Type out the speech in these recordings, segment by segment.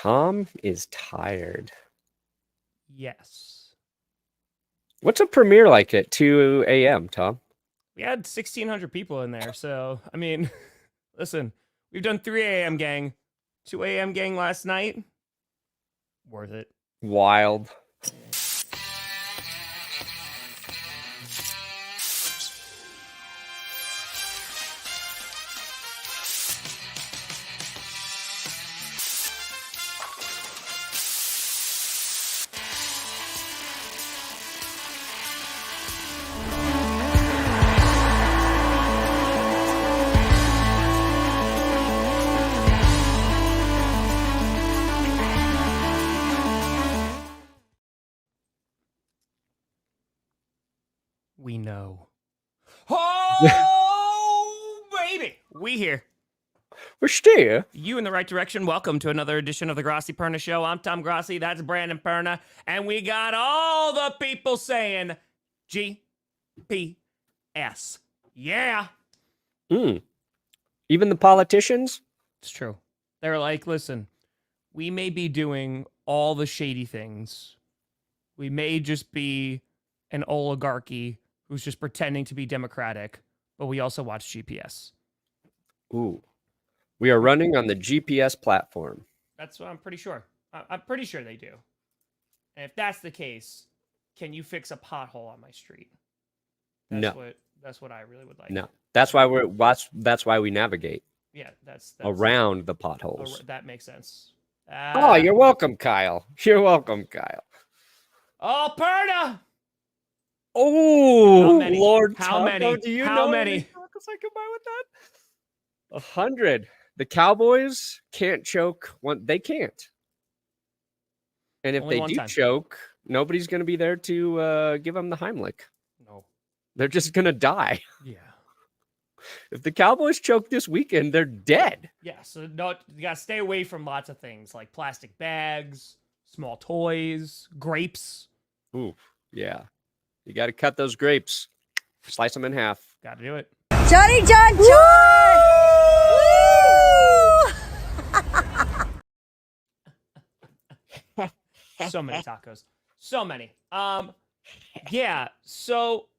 Tom is tired. Yes. What's a premiere like at 2 a.m., Tom? We had 1,600 people in there. So, I mean, listen, we've done 3 a.m. gang, 2 a.m. gang last night. Worth it. Wild. We know. Oh, baby. We here. We're still. You in the right direction. Welcome to another edition of the Grossi Perna Show. I'm Tom Grossi. That's Brandon Perna. And we got all the people saying GPS. Yeah. Even the politicians? It's true. They're like, listen, we may be doing all the shady things. We may just be an oligarchy who's just pretending to be democratic, but we also watch GPS. Ooh. We are running on the GPS platform. That's what I'm pretty sure. I'm pretty sure they do. And if that's the case, can you fix a pothole on my street? That's what I really would like. No. That's why we navigate. Yeah, that's around the potholes. That makes sense. Oh, you're welcome, Kyle. You're welcome, Kyle. Oh, Perna! Oh, Lord How many? Do you How know many tacos I can buy with that? 100. The Cowboys can't choke. They can't. And if Only they do time. choke, nobody's going to be there to give them the Heimlich. No. They're just going to die. Yeah. If the Cowboys choke this weekend, they're dead. Yeah, so no, you got to stay away from lots of things like plastic bags, small toys, grapes. Ooh, yeah. You got to cut those grapes. Slice them in half. Got to do it. Johnny John John! So many tacos. So many. Yeah, so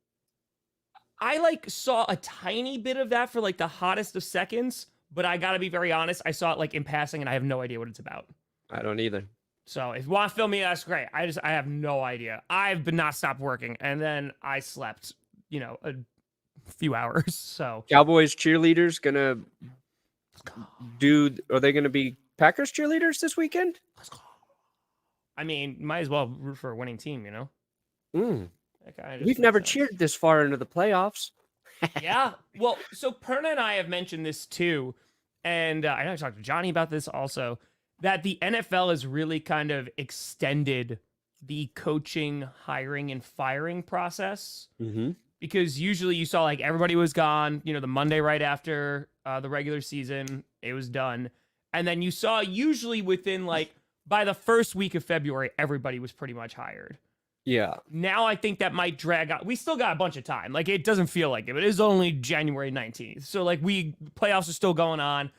I saw a tiny bit of that for the hottest of seconds, but I gotta be very honest, I saw it in passing and I have no idea what it's about. I don't either. So if you want to film me, that's great. I have no idea. I've been not stopped working and then I slept, a few hours. So Cowboys cheerleaders gonna are they gonna be Packers cheerleaders this weekend? Let's go. I mean, might as well root for a winning team, We've never cheered this far into the playoffs. Yeah. Well, so Perna and I have mentioned this too. And I know I talked to Johnny about this also, that the NFL has really kind of extended the coaching, hiring, and firing process. Mm-hmm. Because usually you saw everybody was gone, the Monday right after the regular season, it was done. And then you saw usually within by the first week of February, everybody was pretty much hired. Yeah. Now I think that might drag out. We still got a bunch of time. It doesn't feel like it, but it is only January 19th. So playoffs are still going on.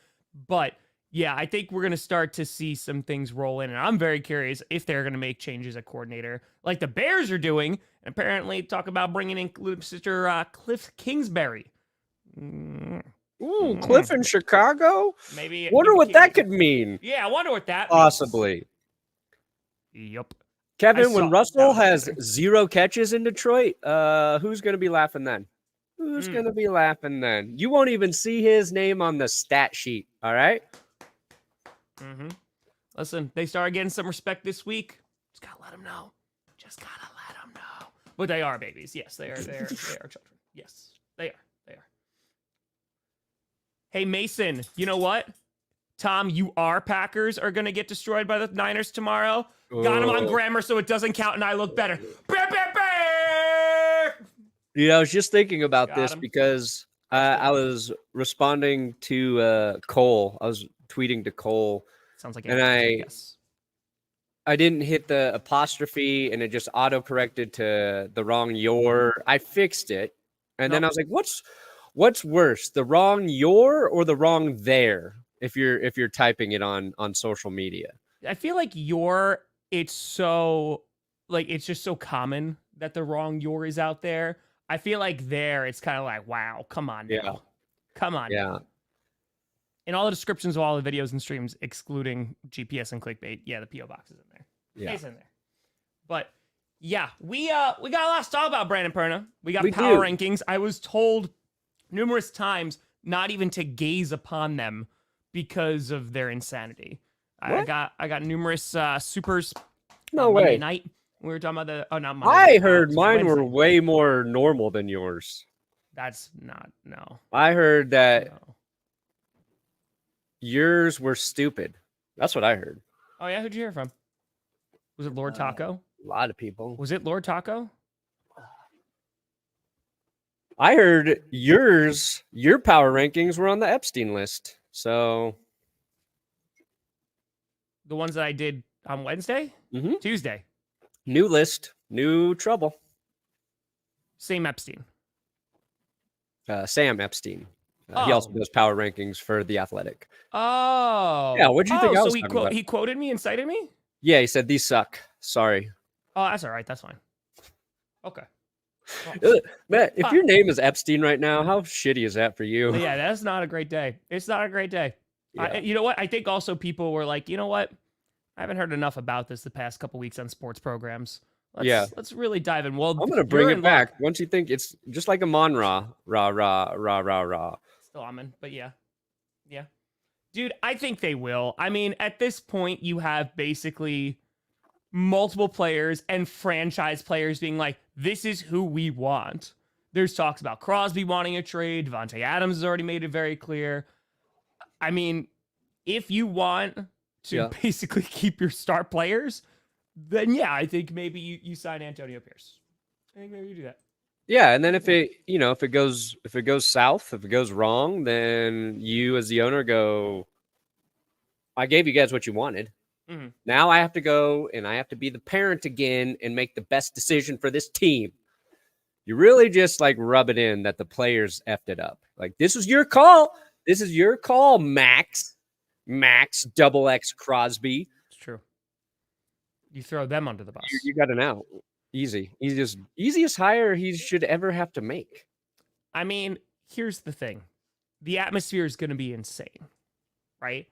But yeah, I think we're going to start to see some things roll in. And I'm very curious if they're going to make changes at coordinator like the Bears are doing. And apparently talk about bringing in Mr. Cliff Kingsbury. Ooh, Cliff in Chicago? Maybe. Wonder what that could mean. Yeah, I wonder what that Possibly. means. Yep. Kevin, when Russell has 0 catches in Detroit, who's going to be laughing then? Who's going to be laughing then? You won't even see his name on the stat sheet, all right? Mm-hmm. Listen, they started getting some respect this week. Just got to let them know. But they are babies. Yes, they are children. Yes, they are. Hey, Mason, you know what? Tom, Packers are going to get destroyed by the Niners tomorrow. Got them on grammar so it doesn't count and I look better. I was just thinking about this because I was responding to Cole. I was tweeting to Cole. Sounds like and I didn't hit the apostrophe and it just auto-corrected to the wrong your. I fixed it. And then I was like, what's worse, the wrong your or the wrong there if you're typing it on social media? I feel like it's so like it's just so common that the wrong your is out there. I feel like it's kind of like, wow, come on now. Yeah. Come on Yeah. now. In all the descriptions of all the videos and streams, excluding GPS and clickbait, the PO box is in there. Yeah. It's in there. But yeah, we got a lot to talk about, Brandon Perna. We got We power do. rankings. I was told numerous times not even to gaze upon them because of their insanity. What? I got numerous supers No on Monday way. night. We were talking about not Monday I night, heard it was mine were Wednesday. way more normal than yours. That's not, no. I heard that No. yours were stupid. That's what I heard. Oh yeah, who'd you hear from? Was it Lord Taco? A lot of people. Was it Lord Taco? I heard your power rankings were on the Epstein list. So The ones that I did on Wednesday? Mhm. Tuesday. New list, new trouble. Same Epstein. Sam Epstein. He also Oh. does power rankings for The Athletic. Oh. Yeah, what'd you think I was So talking about? he quoted me and cited me? Yeah, he said these suck. Sorry. Oh, that's all right. That's fine. Okay. Matt, if your name is Epstein right now, how shitty is that for you? Yeah, that's not a great day. It's not a great day. Yeah. You know what? I think also people were like, you know what? I haven't heard enough about this the past couple weeks on sports programs. Let's really dive in. Well, I'm gonna bring it back once you think it's just like a Mon Ra. Still Amon, but yeah. Dude, I think they will. I mean, at this point, you have basically multiple players and franchise players being like, this is who we want. There's talks about Crosby wanting a trade. Devontae Adams has already made it very clear. I mean, if you want to basically keep your star players, then I think maybe you sign Antonio Pierce. I think maybe you do that. Yeah, and then if it goes south, if it goes wrong, then you as the owner go, I gave you guys what you wanted. Mm-hmm. Now I have to go and I have to be the parent again and make the best decision for this team. You really just like rub it in that the players effed it up. Like, this is your call. This is your call, Max double X Crosby. It's true. You throw them under the bus. You got an out. Easy. Easiest hire he should ever have to make. I mean, here's the thing. The atmosphere is going to be insane, right?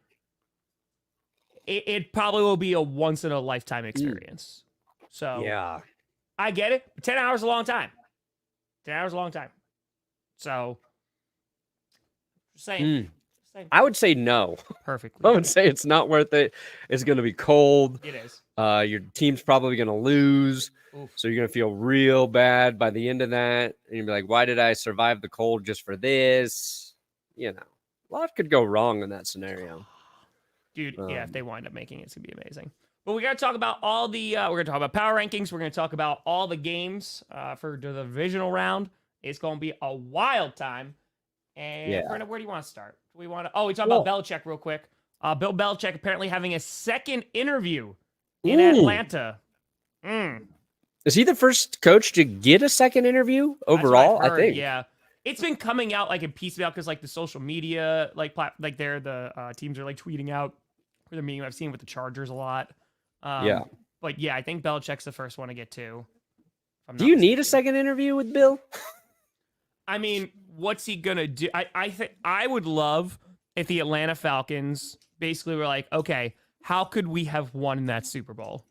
It probably will be a once in a lifetime experience. So yeah, I get it. 10 hours is a long time. 10 hours is a long time. So just saying. I would say no. Perfectly. I would say it's not worth it. It's going to be cold. It is. Your team's probably going to lose. Oof. So you're going to feel real bad by the end of that. And you'll be like, why did I survive the cold just for this? You know, a lot could go wrong in that scenario. Dude, if they wind up making it, it's going to be amazing. But we got to talk about all the, we're going to talk about power rankings. We're going to talk about all the games for the divisional round. It's going to be a wild time. And Brendan, where do you want to start? We talk about Belichick real quick. Bill Belichick apparently having a second interview in Atlanta. Is he the first coach to get a second interview overall? I think. Yeah. It's been coming out like in piecemeal because like the social media, the teams are like tweeting out for the meeting. I've seen with the Chargers a lot. But yeah, I think Belichick's the first one to get two. Do you need a second interview with Bill? I mean, what's he gonna do? I think I would love if the Atlanta Falcons basically were like, okay, how could we have won that Super Bowl?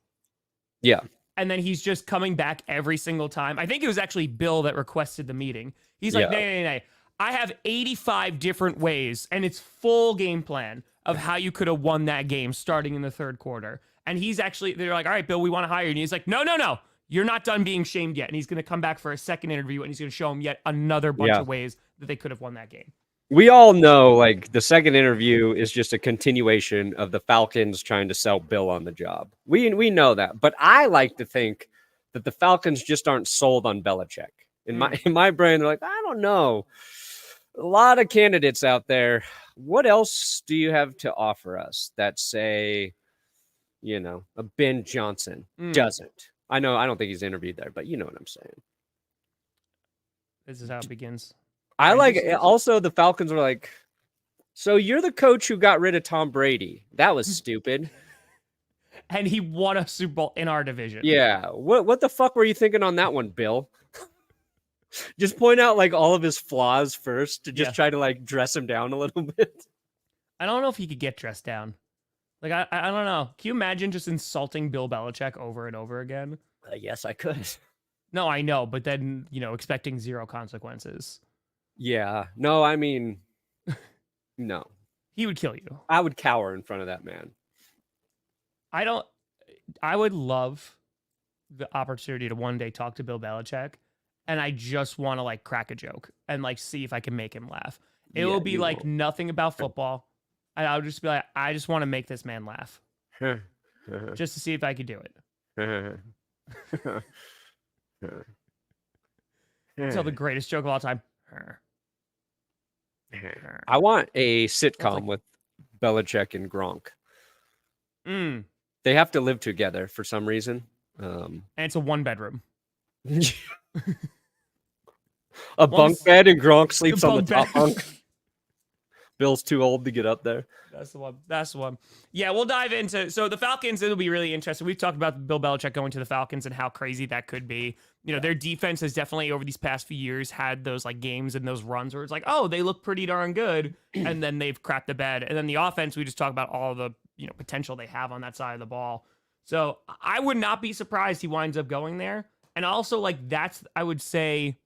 Yeah. And then he's just coming back every single time. I think it was actually Bill that requested the meeting. He's like, nay. I have 85 different ways, and it's full game plan of how you could have won that game starting in the third quarter. And they're like, all right, Bill, we want to hire you. And he's like, no. You're not done being shamed yet. And he's going to come back for a second interview, and he's going to show him yet another bunch of ways that they could have won that game. We all know, like, the second interview is just a continuation of the Falcons trying to sell Bill on the job. We know that. But I like to think that the Falcons just aren't sold on Belichick. In my brain, they're like, I don't know. A lot of candidates out there. What else do you have to offer us that say, a Ben Johnson doesn't? I don't think he's interviewed there, but you know what I'm saying. This is how it begins. I like it. Also, the Falcons were like, so you're the coach who got rid of Tom Brady. That was stupid. and he won a Super Bowl in our division. Yeah. What the fuck were you thinking on that one, Bill? Just point out like all of his flaws first to just try to like dress him down a little bit. I don't know if he could get dressed down. Like, I don't know. Can you imagine just insulting Bill Belichick over and over again? Yes, I could. No, I know, but then, expecting zero consequences. Yeah. No, I mean, no. He would kill you. I would cower in front of that man. I would love the opportunity to one day talk to Bill Belichick, and I just want to like crack a joke and like see if I can make him laugh. It will be like nothing about football. And I would just be like, I just want to make this man laugh. Just to see if I could do it. Tell the greatest joke of all time. I want a sitcom with Belichick and Gronk. They have to live together for some reason. And it's a 1-bedroom. A bunk bed, and Gronk sleeps on the top bunk. Bill's too old to get up there. That's the one. Yeah, we'll dive into... So the Falcons, it'll be really interesting. We've talked about Bill Belichick going to the Falcons and how crazy that could be. Their defense has definitely, over these past few years, had those like games and those runs where it's like, oh, they look pretty darn good, and then they've crapped the bed. And then the offense, we just talk about all the potential they have on that side of the ball. So I would not be surprised he winds up going there. And also, like, that's, I would say...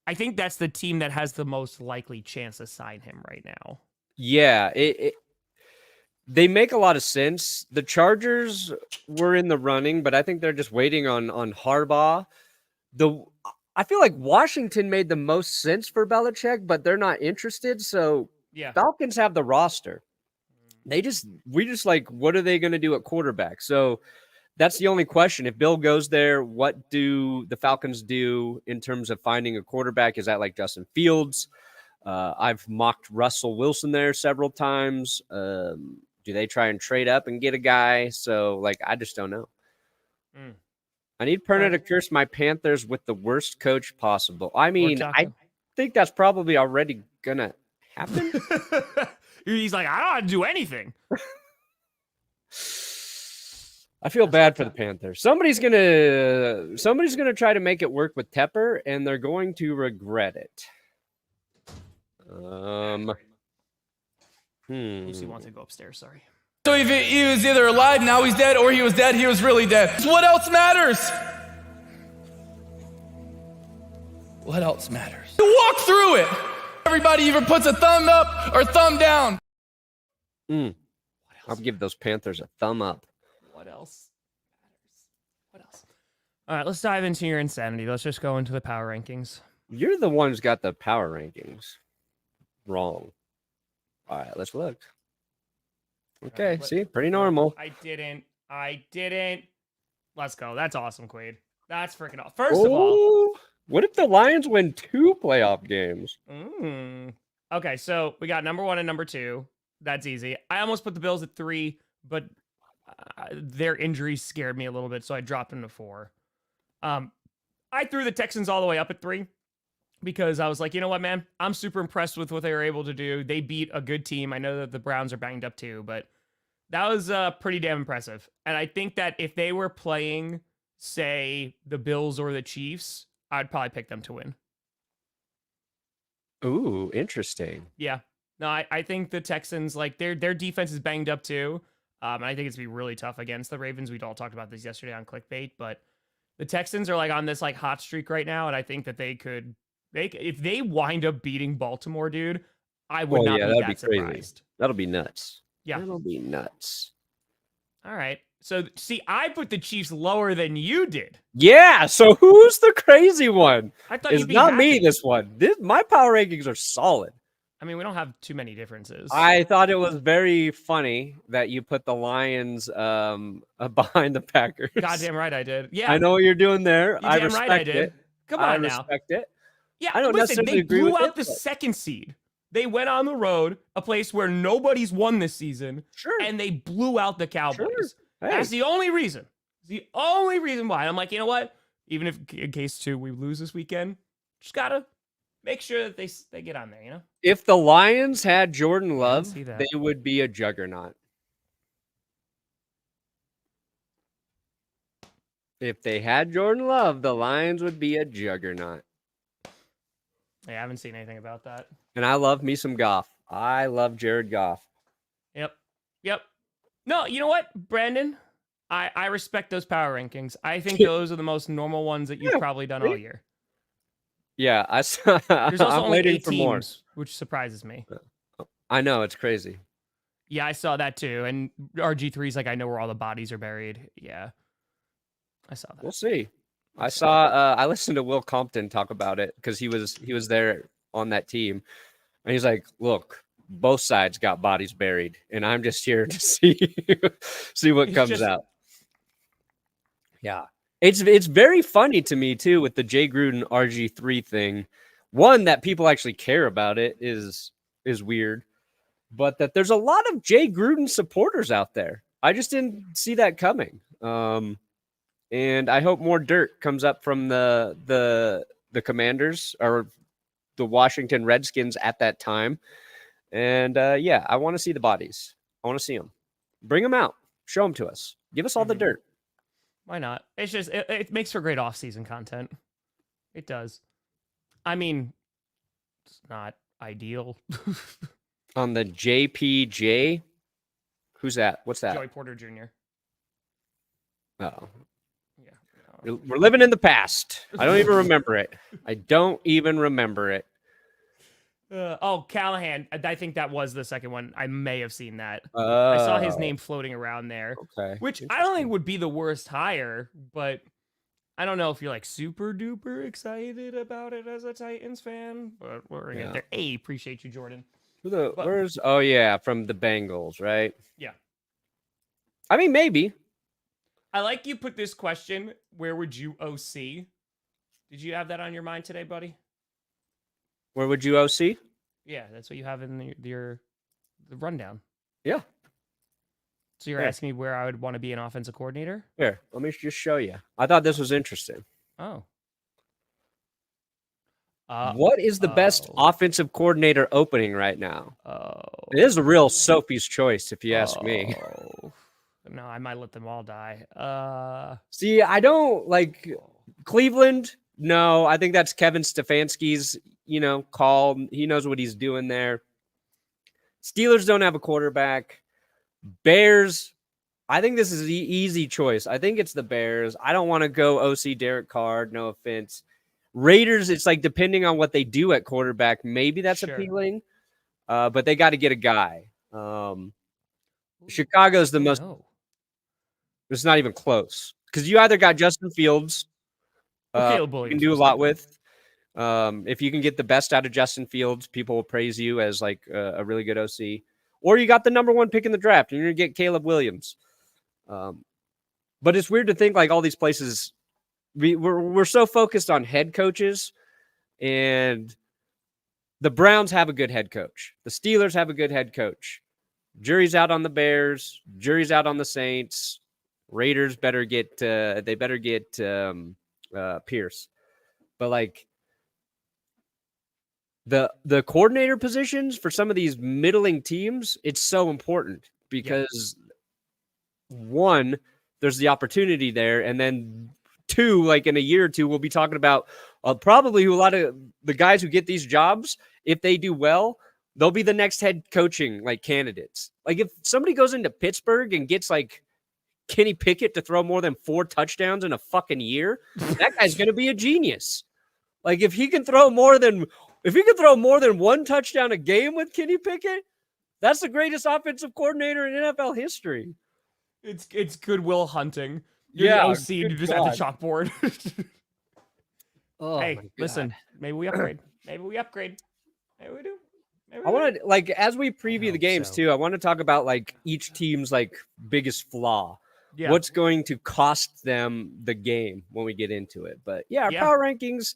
I think that's the team that has the most likely chance to sign him right now. Yeah, they make a lot of sense. The Chargers were in the running, but I think they're just waiting on Harbaugh. I feel like Washington made the most sense for Belichick, but they're not interested. So Falcons have the roster. We just like, what are they going to do at quarterback? So that's the only question. If Bill goes there, what do the Falcons do in terms of finding a quarterback? Is that like Justin Fields? I've mocked Russell Wilson there several times. Do they try and trade up and get a guy? So, like, I just don't know. I need Perna to curse my Panthers with the worst coach possible. I mean, I think that's probably already going to happen. He's like, I don't have to do anything. I feel bad for the Panthers. Somebody's gonna try to make it work with Tepper, and they're going to regret it. Lucy wants to go upstairs. Sorry. So he was either alive, now he's dead, or he was dead, he was really dead. What else matters? What else matters? You walk through it. Everybody either puts a thumb up or thumb down. I'll give those Panthers a thumb up. What else matters? What else? All right, let's dive into your insanity. Let's just go into the power rankings. You're the one who's got the power rankings wrong. All right, let's look. Okay, see, pretty normal. I didn't. Let's go. That's awesome, Quaid. That's freaking awesome. First of all, what if the Lions win 2 playoff games? Okay, so we got number 1 and number 2. That's easy. I almost put the Bills at 3, but their injuries scared me a little bit, so I dropped them to 4. I threw the Texans all the way up at 3 because I was like, you know what, man? I'm super impressed with what they were able to do. They beat a good team. I know that the Browns are banged up too, but that was pretty damn impressive. And I think that if they were playing, say, the Bills or the Chiefs, I'd probably pick them to win. Ooh, interesting. Yeah. No, I think the Texans, like, their defense is banged up too. And I think it's going to be really tough against the Ravens. We'd all talked about this yesterday on Clickbait, but the Texans are like on this like hot streak right now. And I think that if they wind up beating Baltimore, dude, I would not be that surprised. Crazy. That'll be nuts. Yeah. That'll be nuts. All right. So see, I put the Chiefs lower than you did. Yeah. So who's the crazy one? I thought it's not me, this one. My power rankings are solid. I mean, we don't have too many differences. I thought it was very funny that you put the Lions behind the Packers. Goddamn right I did. Yeah. I know what you're doing there. I respect right I did. it. Come on now. I respect it. Yeah, I don't necessarily they agree blew with out the second seed. They went on the road, a place where nobody's won this season. Sure. And they blew out the Cowboys. Sure. Hey. That's the only reason. The only reason why. I'm like, you know what? Even if in case 2 we lose this weekend, just gotta make sure that they get on there, you know? If the Lions had Jordan Love, they would be a juggernaut. If they had Jordan Love, the Lions would be a juggernaut. I haven't seen anything about that. And I love me some Goff. I love Jared Goff. Yep. No, you know what, Brandon? I respect those power rankings. I think those are the most normal ones that you've probably done all year. Yeah, I saw. There's also I'm only waiting 8 for more. teams, which surprises me. I know, it's crazy. Yeah, I saw that too. And RG3's like, I know where all the bodies are buried. Yeah, I saw that. We'll see. I listened to Will Compton talk about it because he was there on that team, and he's like, "Look, both sides got bodies buried, and I'm just here to see what comes out." Yeah, it's very funny to me too with the Jay Gruden RG3 thing. One, that people actually care about it is weird, but that there's a lot of Jay Gruden supporters out there. I just didn't see that coming. And I hope more dirt comes up from the Commanders or the Washington Redskins at that time. And yeah, I want to see the bodies. I want to see them. Bring them out. Show them to us. Give us all the dirt. Why not? It's just it makes for great off-season content. It does. I mean, it's not ideal. On the JPJ, who's that? What's that? Joey Porter Jr. Oh, Yeah. we're living in the past. I don't even remember it. I don't even remember it. Callahan. I think that was the second one. I may have seen that. I saw his name floating around there. Okay. Which I don't think would be the worst hire, but I don't know if you're like super duper excited about it as a Titans fan. But we're gonna get there. Hey, appreciate you, Jordan. Where's from the Bengals, right? Yeah. I mean, maybe. I like you put this question, where would you OC? Did you have that on your mind today, buddy? Where would you OC? Yeah, that's what you have in the rundown. Yeah. So you're asking me where I would want to be an offensive coordinator? Here, let me just show you. I thought this was interesting. Oh. What is the best offensive coordinator opening right now? It is a real Sophie's choice, if you ask me. No, I might let them all die. See, I don't like Cleveland. No, I think that's Kevin Stefanski's, call. He knows what he's doing there. Steelers don't have a quarterback. Bears, I think this is the easy choice. I think it's the Bears. I don't want to go OC Derek Carr. No offense. Raiders, it's like depending on what they do at quarterback, maybe that's appealing. But they got to get a guy. Chicago's the most. It's not even close because you either got Justin Fields, you can do a lot with. If you can get the best out of Justin Fields, people will praise you as like a really good OC. Or you got the number 1 pick in the draft, and you're gonna get Caleb Williams. But it's weird to think like all these places. We're so focused on head coaches, and the Browns have a good head coach. The Steelers have a good head coach. Jury's out on the Bears. Jury's out on the Saints. Raiders better get Pierce. But like the coordinator positions for some of these middling teams, it's so important because one, there's the opportunity there, and then 2, like in a year or 2, we'll be talking about probably a lot of the guys who get these jobs. If they do well, they'll be the next head coaching like candidates. Like if somebody goes into Pittsburgh and gets like Kenny Pickett to throw more than 4 touchdowns in a fucking year, that guy's going to be a genius. Like if he can throw more than 1 touchdown a game with Kenny Pickett, that's the greatest offensive coordinator in NFL history. It's goodwill hunting. You're the OC and you just have the chalkboard. Hey, listen, maybe we upgrade. Maybe we do. I want to, like, as we preview the games too, I want to talk about like each team's like biggest flaw. Yeah. What's going to cost them the game when we get into it. But our power rankings,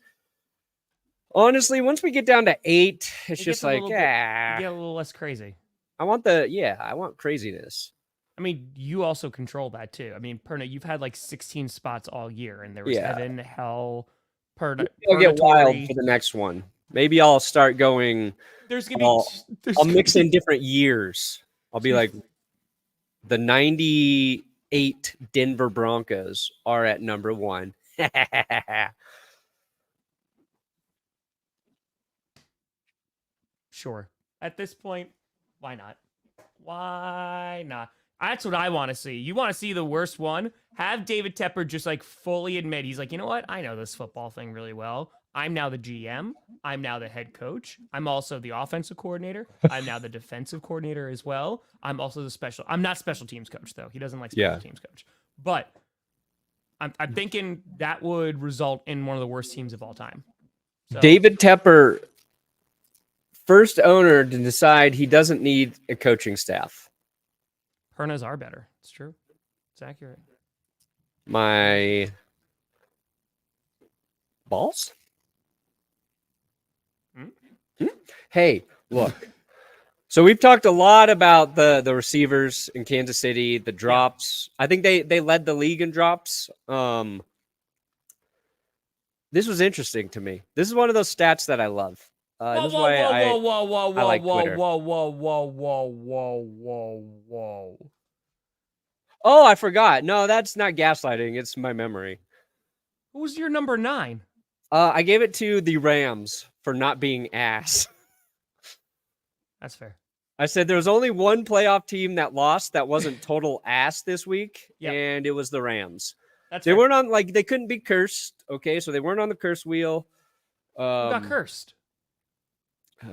honestly, once we get down to 8, it's just like, get a little less crazy. I want craziness. I mean, you also control that too. I mean, Perna, you've had like 16 spots all year, and there was heaven, hell, I'll get wild for the next one. Maybe I'll start going. I'll mix in different years. I'll be like the 90 8 Denver Broncos are at number 1. Sure. At this point, why not? Why not? That's what I want to see. You want to see the worst one? Have David Tepper just like fully admit he's like, you know what? I know this football thing really well. I'm now the GM. I'm now the head coach. I'm also the offensive coordinator. I'm now the defensive coordinator as well. I'm also I'm not special teams coach though. He doesn't like special teams coach. But I'm thinking that would result in one of the worst teams of all time. So, David Tepper, first owner to decide he doesn't need a coaching staff. Pernas are better. It's true. It's accurate. My balls? Hey, look. So we've talked a lot about the receivers in Kansas City, the drops. I think they led the league in drops. This was interesting to me. This is one of those stats that I love. This is why I like Twitter. Whoa. Oh, I forgot. No, that's not gaslighting. It's my memory. Who's your number 9? I gave it to the Rams for not being ass. That's fair. I said there was only one playoff team that lost that wasn't total ass this week, and it was the Rams. They weren't on, like, they couldn't be cursed, okay? So they weren't on the curse wheel. Who got cursed?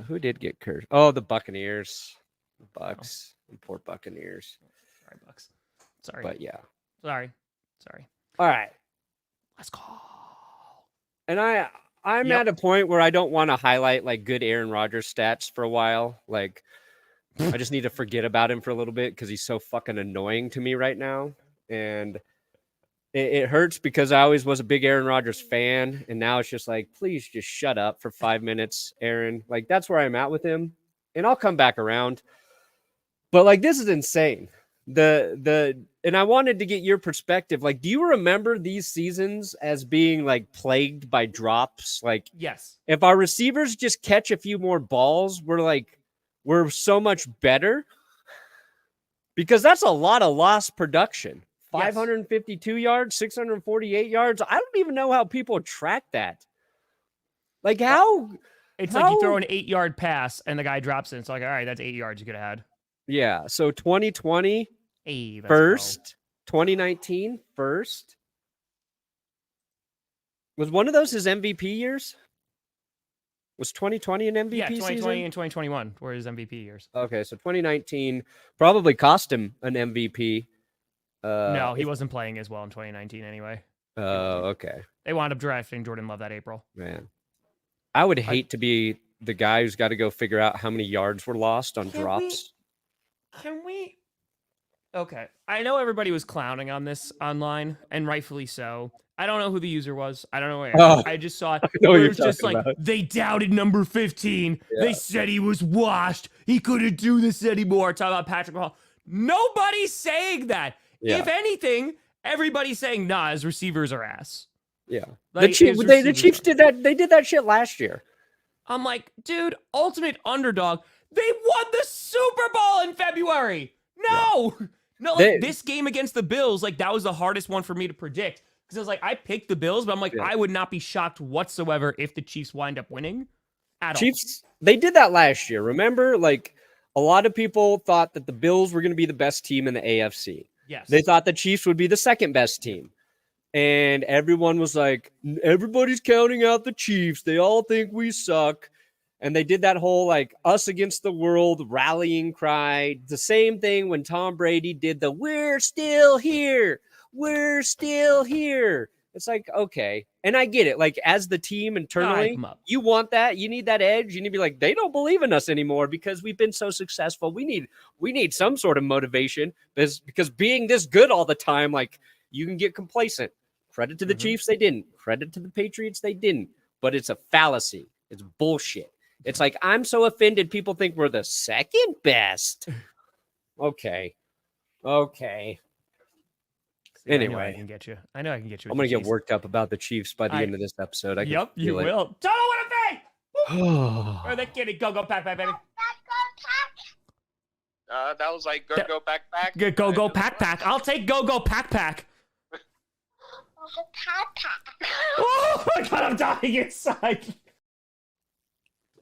Who did get cursed? Oh, the Buccaneers. The Bucks. Oh. Poor Buccaneers. Sorry, Bucks. Sorry. But yeah. Sorry. All right. Let's go. And I'm at a point where I don't want to highlight like good Aaron Rodgers stats for a while. Like, I just need to forget about him for a little bit because he's so fucking annoying to me right now. And it hurts because I always was a big Aaron Rodgers fan. And now it's just like, please just shut up for 5 minutes, Aaron. Like, that's where I'm at with him. And I'll come back around. But like, this is insane. And I wanted to get your perspective. Like, do you remember these seasons as being like plagued by drops? Like, yes. If our receivers just catch a few more balls, we're so much better. Because that's a lot of lost production. 552 yards, 648 yards. I don't even know how people track that. Like, how? It's like you throw an 8-yard pass and the guy drops it. It's like, all right, that's 8 yards you could have had. Yeah. So 2020, first. 2019, first. Was one of those his MVP years? Was 2020 an MVP season? 2020 and 2021 were his MVP years. Okay, so 2019 probably cost him an MVP. No, he wasn't playing as well in 2019 anyway. Oh, okay. They wound up drafting Jordan Love that April. Man, I would hate to be the guy who's got to go figure out how many yards were lost on drops. Can we? Okay. I know everybody was clowning on this online, and rightfully so. I don't know who the user was. I don't know where. I just saw it. It was just like, they doubted number 15. Yeah. They said he was washed. He couldn't do this anymore. Talk about Patrick Mahomes. Nobody's saying that. Yeah. If anything, everybody's saying, nah, his receivers are ass. Yeah. Like, the Chiefs did that. They did that shit last year. I'm like, dude, ultimate underdog. They won the Super Bowl in February. No. Yeah. No, like, this game against the Bills, like, that was the hardest one for me to predict. Because I was like, I picked the Bills, but I'm like, I would not be shocked whatsoever if the Chiefs wind up winning at all. They did that last year. Remember, like, a lot of people thought that the Bills were going to be the best team in the AFC. Yes. They thought the Chiefs would be the second best team. And everyone was like, everybody's counting out the Chiefs. They all think we suck. And they did that whole, like, us against the world rallying cry. The same thing when Tom Brady did the we're still here. We're still here. It's like, okay. And I get it. Like, as the team internally, you want that. You need that edge. You need to be like, they don't believe in us anymore because we've been so successful. We need some sort of motivation because being this good all the time, like, you can get complacent. Credit to the Chiefs, they didn't. Credit to the Patriots, they didn't. But it's a fallacy. It's bullshit. It's like, I'm so offended people think we're the second best. Okay. Anyway, I know I can get you. I know I can get you. I'm going to get worked up about the Chiefs by the end of this episode. Yep, you will. Don't know what to think. Or the kitty. Go, pack, baby. That was like go pack pack. Go pack. I'll take go pack. Oh my god, I'm dying inside.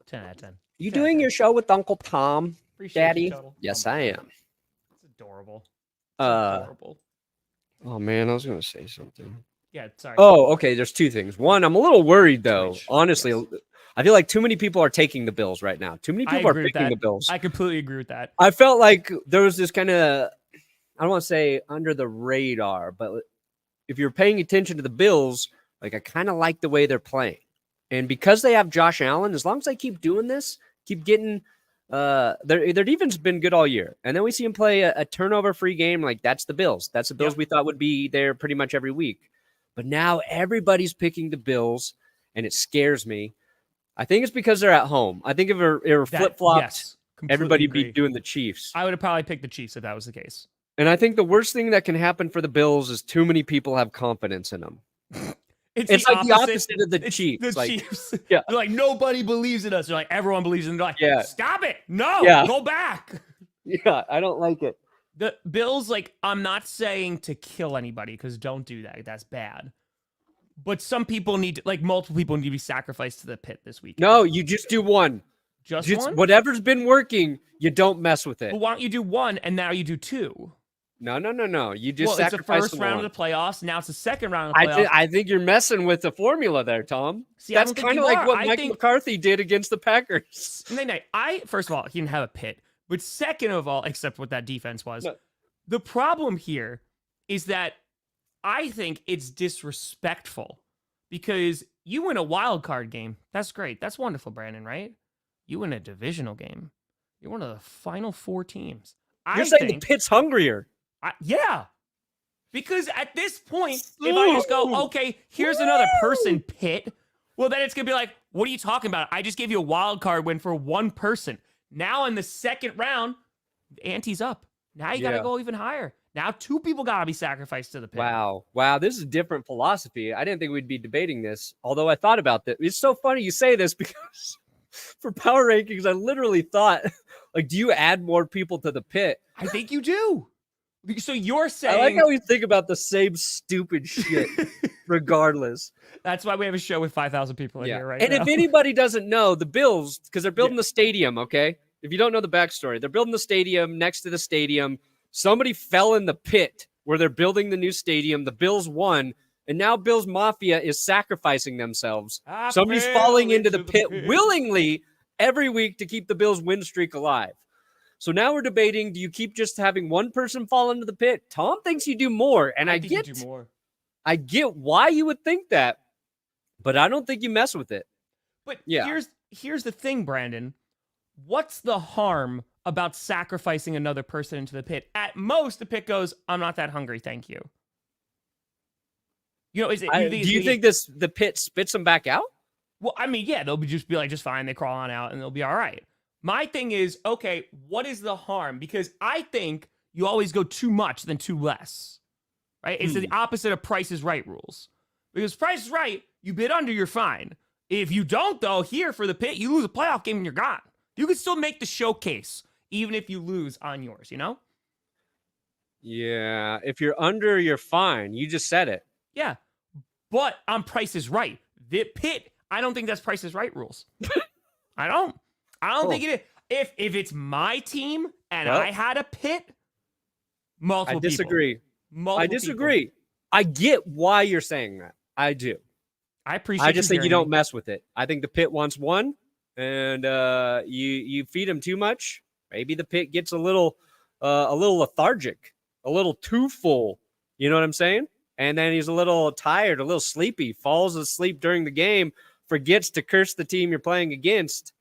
10 out of 10. You doing your show with Uncle Tom, Appreciate Daddy? you, Total. Yes, I am. It's adorable. Adorable. Oh man, I was gonna say something. Yeah, sorry. Oh, okay. There's two things. One, I'm a little worried though. Rich. Honestly, Yes. I feel like too many people are taking the Bills right now. Too many I people are agree with picking that. the Bills. I completely agree with that. I felt like there was this kind of, I don't want to say under the radar, but if you're paying attention to the Bills, like I kind of like the way they're playing. And because they have Josh Allen, as long as they keep doing this, keep getting their defense has been good all year. And then we see him play a turnover-free game. Like that's the Bills. That's the Bills we thought would be there pretty much every week. But now everybody's picking the Bills, and it scares me. I think it's because they're at home. I think if it were flip-flopped, Yes, everybody'd agree. be doing the Chiefs. I would have probably picked the Chiefs if that was the case. And I think the worst thing that can happen for the Bills is too many people have confidence in them. It's like the opposite of the Chiefs. The like, Chiefs. Yeah. They're like, nobody believes in us. They're like, everyone believes in us. They're like, Yeah. Stop it. No, Yeah. go back. Yeah, I don't like it. The Bills, like, I'm not saying to kill anybody because don't do that. That's bad. But some people need to, like, multiple people need to be sacrificed to the pit this week. No, you just do one. Just one? Whatever's been working, you don't mess with it. But why don't you do one and now you do two? No. You just Well, it's the sacrifice first round of the playoffs. Now it's the second round of the playoffs. I think you're messing with the formula there, Tom. See, I That's don't think kind of you like are. what I Mike think- McCarthy did against the Packers. First of all, he didn't have a pit. But second of all, except what that defense was, No. the problem here is that I think it's disrespectful because you win a wild card game. That's great. That's wonderful, Brandon, right? You win a divisional game. You're one of the final four teams. You're saying the Pit's hungrier. Yeah. Because at this point, if I just go, okay, here's another person, Pitt, well, then it's going to be like, what are you talking about? I just gave you a wild card win for one person. Now in the second round, the ante's up. Now you got to go even higher. Now two people got to be sacrificed to the Pitt. Wow. This is a different philosophy. I didn't think we'd be debating this, although I thought about this. It's so funny you say this because for power rankings, I literally thought, like, do you add more people to the Pit? I think you do. So you're saying... I like how we think about the same stupid shit regardless. That's why we have a show with 5,000 people in here right and now. if anybody doesn't know, the Bills, because they're building the stadium, okay? If you don't know the backstory, they're building the stadium next to the stadium. Somebody fell in the pit where they're building the new stadium. The Bills won, and now Bills Mafia is sacrificing themselves. Somebody's falling into the pit willingly every week to keep the Bills win streak alive. So now we're debating, do you keep just having one person fall into the pit? Tom thinks you do more, and I think you do more. I get why you would think that, but I don't think you mess with it. But here's the thing, Brandon. What's the harm about sacrificing another person into the pit? At most, the pit goes, I'm not that hungry, thank you. You know, is it? Do you think the pit spits them back out? Well, I mean, yeah, they'll just be like, just fine. They crawl on out and they'll be all right. My thing is, okay, what is the harm? Because I think you always go too much than too less, right? It's the opposite of Price is Right rules. Because Price is Right, you bid under, you're fine. If you don't, though, here for the pit, you lose a playoff game and you're gone. You can still make the showcase, even if you lose on yours, you know? Yeah, if you're under, you're fine. You just said it. Yeah, but on Price is Right, the pit, I don't think that's Price is Right rules. I don't think it is. If it's my team and I had a pit, multiple people. I disagree. People. I get why you're saying that. I do. I appreciate. I just think you don't mess with it. I think the pit wants one, and you feed him too much. Maybe the pit gets a little lethargic, a little too full. You know what I'm saying? And then he's a little tired, a little sleepy, falls asleep during the game, forgets to curse the team you're playing against,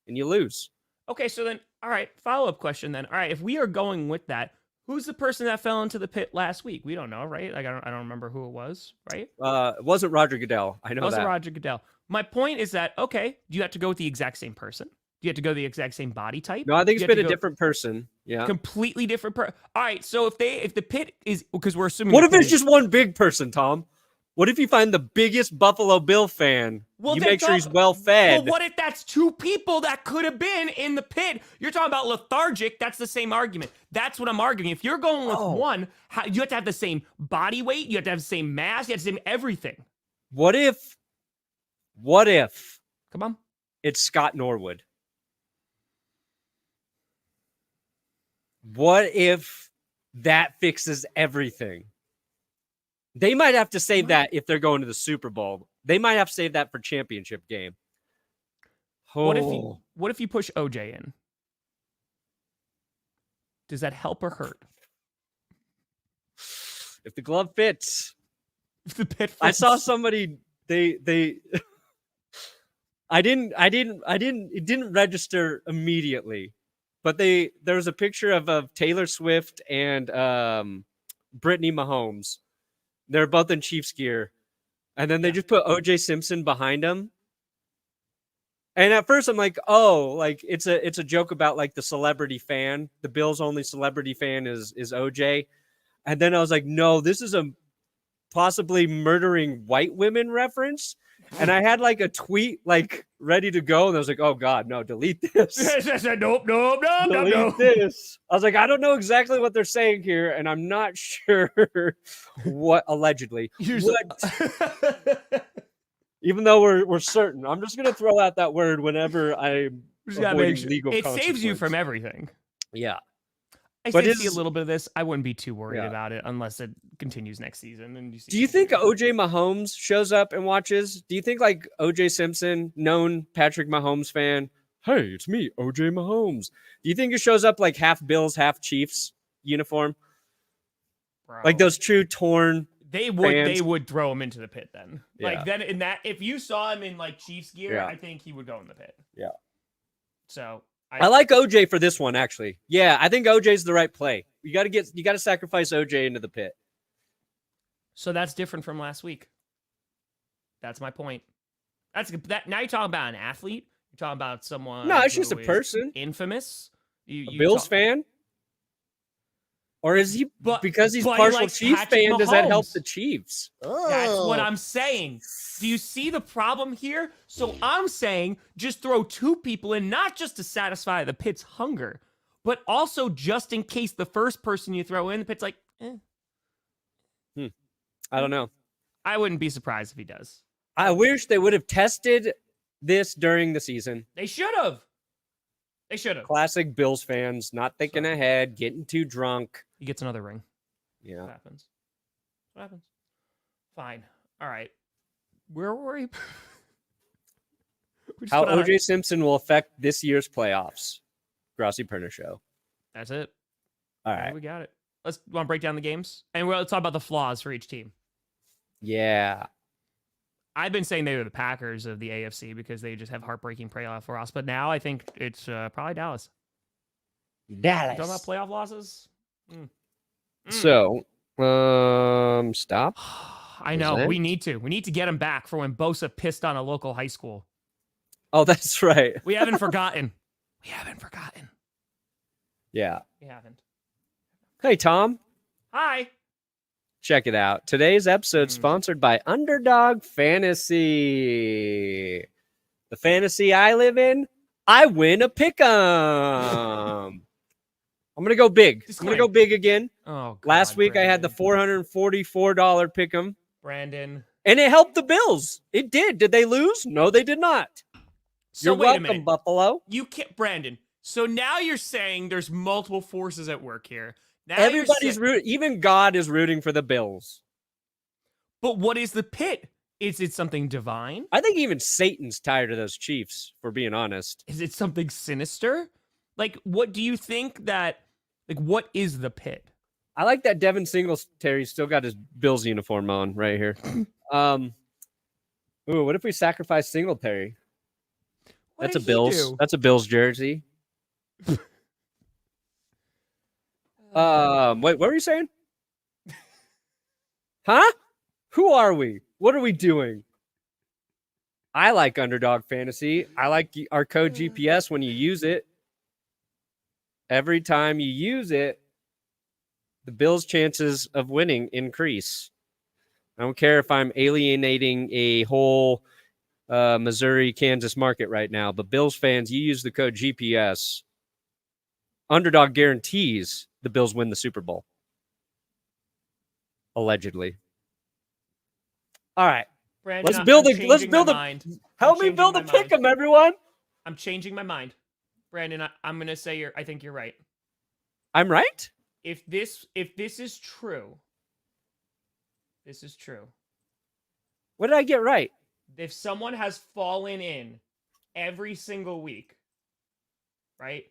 and you lose. Okay, so then, all right, follow-up question then. All right, if we are going with that, who's the person that fell into the pit last week? We don't know, right? Like, I don't remember who it was, right? It wasn't Roger Goodell. I know that. It wasn't Roger Goodell. My point is that, okay, do you have to go with the exact same person? Do you have to go the exact same body type? No, I think it's been a different person. Yeah. Completely different person. All right, so if the pit is, because we're assuming. What if it's just one big person, Tom? What if you find the biggest Buffalo Bill fan? Well, You then make sure he's talk- well fed. Well, what if that's two people that could have been in the pit? You're talking about lethargic. That's the same argument. That's what I'm arguing. If you're going with one, you have to have the same body weight. You have to have the same mass. You have to have the same everything. What if Come on. it's Scott Norwood? What if that fixes everything? They might have to save that if they're going to the Super Bowl. They might have to save that for championship game. What if you push OJ in? Does that help or hurt? If the glove fits. If the pit fits. I saw somebody they it didn't register immediately. But there was a picture of Taylor Swift and Brittany Mahomes. They're both in Chiefs gear. And then they just put OJ Simpson behind them. And at first I'm like, oh, like it's a joke about like the celebrity fan. The Bills' only celebrity fan is OJ. And then I was like, no, this is a possibly murdering white women reference. And I had like a tweet like ready to go, and I was like, "Oh God, no! Delete this." Nope. Delete this. I was like, I don't know exactly what they're saying here, and I'm not sure what allegedly. Even though we're certain, I'm just gonna throw out that word whenever I'm avoiding legal. It saves you consequence. from everything. Yeah. I did see a little bit of this. I wouldn't be too worried about it unless it continues next season. And do you think OJ Mahomes shows up and watches? Do you think like OJ Simpson, known Patrick Mahomes fan? Hey, it's me, OJ Mahomes. Do you think he shows up like half Bills, half Chiefs uniform? Bro. Like those true torn. They would fans? They would throw him into the pit then. Yeah. Like then in that if you saw him in like Chiefs gear, I think he would go in the pit. Yeah. So I like OJ for this one, actually. Yeah, I think OJ's the right play. You got to sacrifice OJ into the pit. So that's different from last week. That's my point. Now you're talking about an athlete. You're talking about someone. No, it's just a person. Infamous. A Bills fan? Or is he because he's partial Chiefs fan? Does that help the Chiefs? That's what I'm saying. Do you see the problem here? So I'm saying just throw two people in, not just to satisfy the pit's hunger, but also just in case the first person you throw in the pit's like, I don't know. I wouldn't be surprised if he does. I wish they would have tested this during the season. They should have. Classic Bills fans, not thinking ahead, getting too drunk. He gets another ring. Yeah. What happens? Fine. All right. Where were we? How OJ Simpson will affect this year's playoffs. Grossi Perna Show. That's it. All right. We got it. Want to break down the games? And let's talk about the flaws for each team. Yeah. I've been saying they were the Packers of the AFC because they just have heartbreaking playoff loss. But now I think it's probably Dallas. Dallas. Talking about playoff losses? So, stop. I know. We need to. We need to get him back for when Bosa pissed on a local high school. Oh, that's right. We haven't forgotten. Yeah. We haven't. Hey, Tom. Hi. Check it out. Today's episode sponsored by Underdog Fantasy. The fantasy I live in, I win a pick'em. I'm going to go big. I'm going to go big again. Oh, God, Last week Brandon. I had the $444 pick'em. Brandon. And it helped the Bills. It did. Did they lose? No, they did not. So You're wait a welcome, minute. Buffalo. You can't, Brandon. So now you're saying there's multiple forces at work here. Now Everybody's rooting. Even God is rooting for the Bills. But what is the pit? Is it something divine? I think even Satan's tired of those Chiefs, for being honest. Is it something sinister? Like, what do you think that, like, what is the pit? I like that Devin Singletary still got his Bills uniform on right here. What if we sacrifice Singletary? That's a Bills. That's a Bills jersey. Wait, what were you saying? Huh? Who are we? What are we doing? I like Underdog Fantasy. I like our code GPS when you use it. Every time you use it, the Bills' chances of winning increase. I don't care if I'm alienating a whole Missouri, Kansas market right now, but Bills fans, you use the code GPS. Underdog guarantees the Bills win the Super Bowl. Allegedly. All right. Brandon, Let's build my mind. Help me build a pick 'em, everyone. I'm changing my mind. Brandon, I'm gonna say I think you're right. I'm right? If this is true, this is true. What did I get right? If someone has fallen in every single week, right?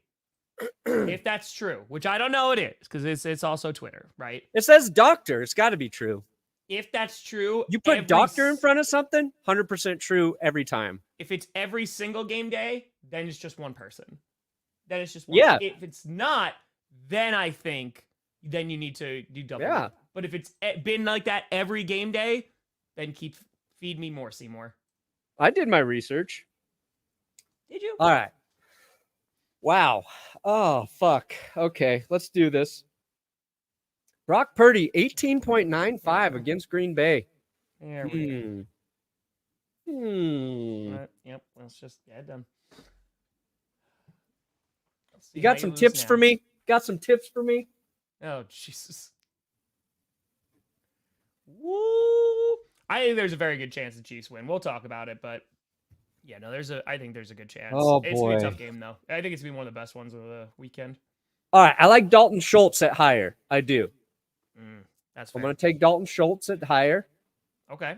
If that's true, which I don't know it is, because it's also Twitter, right? It says doctor. It's got to be true. If that's true, You put doctor in front of something, 100% true every time. If it's every single game day, then it's just one person. Then it's just one. Yeah. If it's not, then I think then you need to do double. Yeah. But if it's been like that every game day, then feed me more, Seymour. I did my research. Did you? All right. Wow. Oh, fuck. Okay, let's do this. Brock Purdy, 18.95 against Green Bay. There we go. Yep. Let's just get it done. You got some tips for me? Got some tips for me? Oh, Jesus. Woo! I think there's a very good chance the Chiefs win. We'll talk about it, but yeah, no, I think there's a good chance. Oh, it's gonna be boy. a tough game, though. I think it's gonna be one of the best ones of the weekend. All right, I like Dalton Schultz at higher. I do. That's fair. I'm going to take Dalton Schultz at higher. Okay.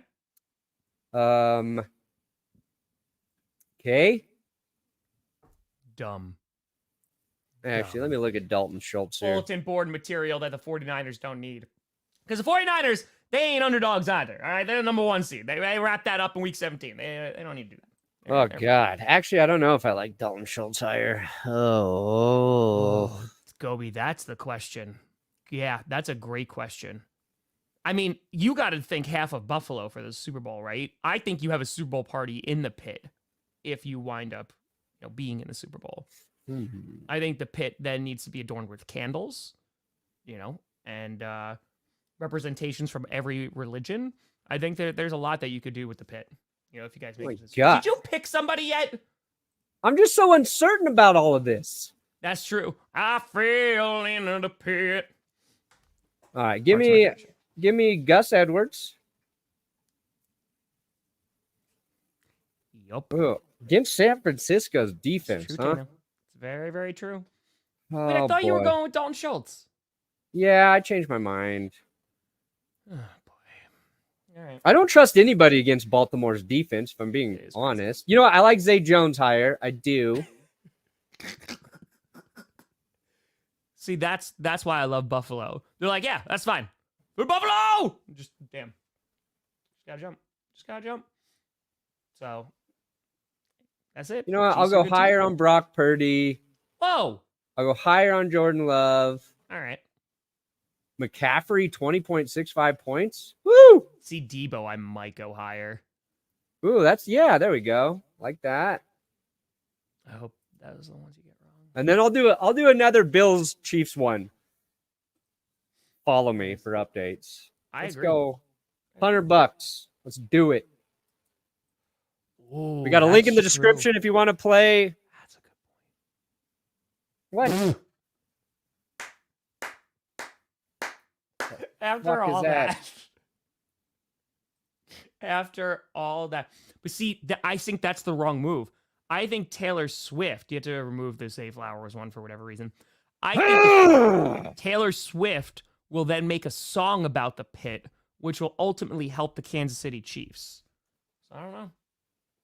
Okay. Dumb. Actually, let me look at Dalton Schultz here. Bulletin board material that the 49ers don't need. Because the 49ers, they ain't underdogs either. All right, they're the number 1 seed. They wrapped that up in week 17. They don't need to do that. Oh, God. Actually, I don't know if I like Dalton Schultz higher. Oh. Gobi, that's the question. Yeah, that's a great question. I mean, you got to think half of Buffalo for the Super Bowl, right? I think you have a Super Bowl party in the pit if you wind up, being in the Super Bowl. Mm-hmm. I think the pit then needs to be adorned with candles, and representations from every religion. I think there's a lot that you could do with the pit. If you guys make this. God. Did you pick somebody yet? I'm just so uncertain about all of this. That's true. I fell into the pit. All right, give me Gus Edwards. Yup. Ooh, against San Francisco's defense, It's huh? true, it's very, very true. Oh, Wait, I thought you were boy. going with Dalton Schultz. Yeah, I changed my mind. Oh, boy. All right. I don't trust anybody against Baltimore's defense, if I'm being honest. You know what? I like Zay Jones higher. I do. See, that's why I love Buffalo. They're like, yeah, that's fine. We're Buffalo! Just gotta jump. So, that's it. You know what? Chiefs I'll are go a good team. higher on Brock Purdy. Whoa! I'll go higher on Jordan Love. All right. McCaffrey, 20.65 points. Woo! See, Debo, I might go higher. Ooh, there we go. Like that. I hope that was the ones you get wrong. And then I'll do another Bills Chiefs one. Follow me for updates. Let's agree. go. $100. Let's do it. Ooh, We got a link in the that's description true. if you want to play. That's a good point. What? After fuck is all that? After all that. But see, I think that's the wrong move. I think Taylor Swift, you have to remove the Zay Flowers one for whatever reason. I think Taylor Swift will then make a song about the pit, which will ultimately help the Kansas City Chiefs. So I don't know.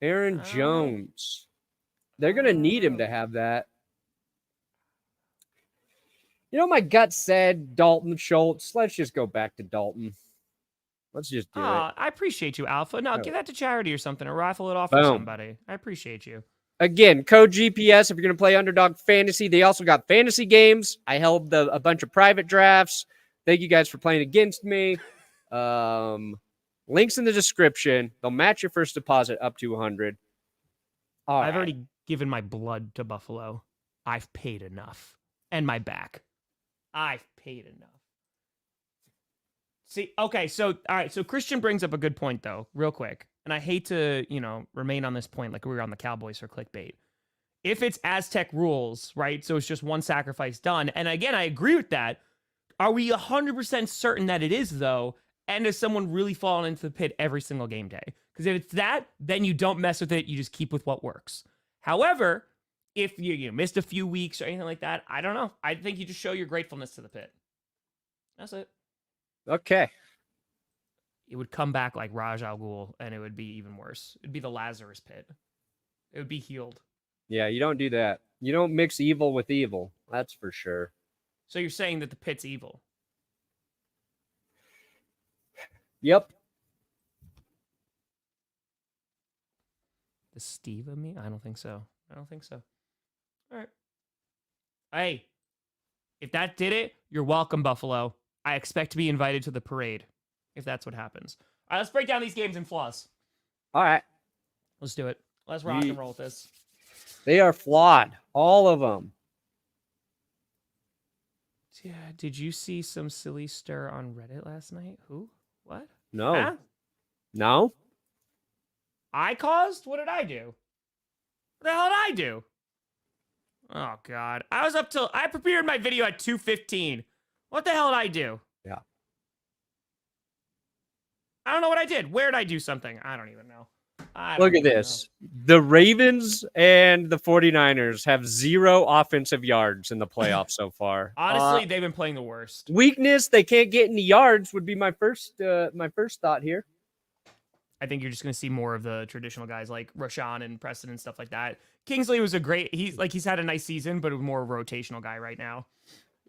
Aaron Jones. They're going to need him to have that. My gut said Dalton Schultz. Let's just go back to Dalton. Let's just do it. I appreciate you, Alpha. No, No. give that to charity or something, or rifle it off for Boom. somebody. I appreciate you. Again, code GPS if you're going to play Underdog Fantasy. They also got fantasy games. I held a bunch of private drafts. Thank you guys for playing against me. Links in the description. They'll match your first deposit up to 100. I've already given my blood to Buffalo. I've paid enough. And my back. I've paid enough. See, okay, so all right, so Christian brings up a good point though, real quick. And I hate to, remain on this point like we were on the Cowboys for clickbait. If it's Aztec rules, right? So it's just one sacrifice done. And again, I agree with that. Are we 100% certain that it is though? And is someone really falling into the pit every single game day? Because if it's that, then you don't mess with it. You just keep with what works. However, if you missed a few weeks or anything like that, I don't know. I think you just show your gratefulness to the pit. That's it. Okay. It would come back like Raj Al Ghul, and it would be even worse. It'd be the Lazarus pit. It would be healed. Yeah, you don't do that. You don't mix evil with evil. That's for sure. So you're saying that the pit's evil? Yep. The Steve of me? I don't think so. All right. Hey, if that did it, you're welcome, Buffalo. I expect to be invited to the parade if that's what happens. All right, let's break down these games and flaws. All right. Let's do it. Let's rock and roll with this. They are flawed. All of them. Yeah. Did you see some silly stir on Reddit last night? Who? What? No. Huh? No? I caused? What did I do? What the hell did I do? Oh, God. I prepared my video at 2:15. What the hell did I do? Yeah. I don't know what I did. Where did I do something? I don't even know. Look at this. The Ravens and the 49ers have 0 offensive yards in the playoffs so far. Honestly, they've been playing the worst. Weakness, they can't get any yards would be my first thought here. I think you're just going to see more of the traditional guys like Rashawn and Preston and stuff like that. Kingsley was he's had a nice season, but more a rotational guy right now.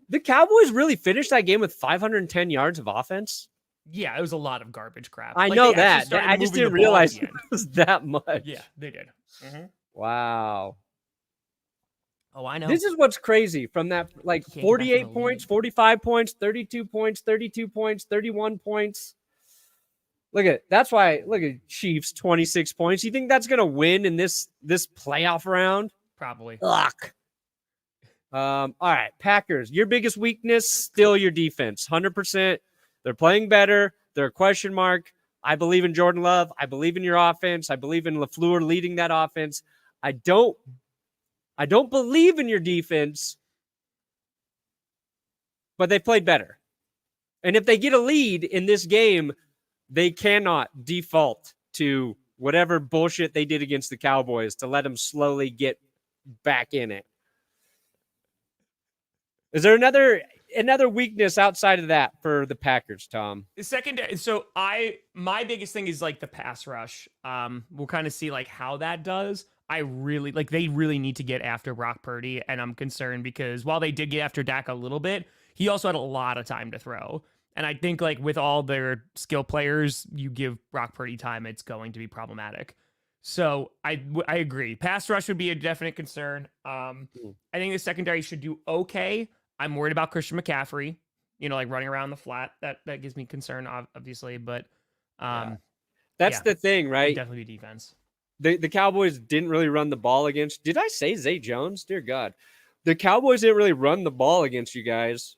The Cowboys really finished that game with 510 yards of offense. Yeah, it was a lot of garbage crap. I know that. I just didn't realize it was that much. Yeah, they did. Mm-hmm. Wow. Oh, I know. This is what's crazy from that, like 48 points, 45 points, 32 points, 32 points, 31 points. Look at Chiefs, 26 points. You think that's going to win in this playoff round? Probably. Ugh. All right, Packers. Your biggest weakness, still your defense. 100%. They're playing better. They're a question mark. I believe in Jordan Love. I believe in your offense. I believe in LaFleur leading that offense. I don't believe in your defense, but they played better. And if they get a lead in this game, they cannot default to whatever bullshit they did against the Cowboys to let them slowly get back in it. Is there another weakness outside of that for the Packers, Tom? The secondary. So my biggest thing is like the pass rush. We'll kind of see like how that does. They really need to get after Brock Purdy, and I'm concerned because while they did get after Dak a little bit, he also had a lot of time to throw. And I think like with all their skill players, you give Brock Purdy time, it's going to be problematic. So I agree. Pass rush would be a definite concern. I think the secondary should do okay. I'm worried about Christian McCaffrey, like running around the flat. That gives me concern, obviously. But that's the thing, right? Definitely be defense. The Cowboys didn't really run the ball against. Did I say Zay Jones? Dear God. The Cowboys didn't really run the ball against you guys.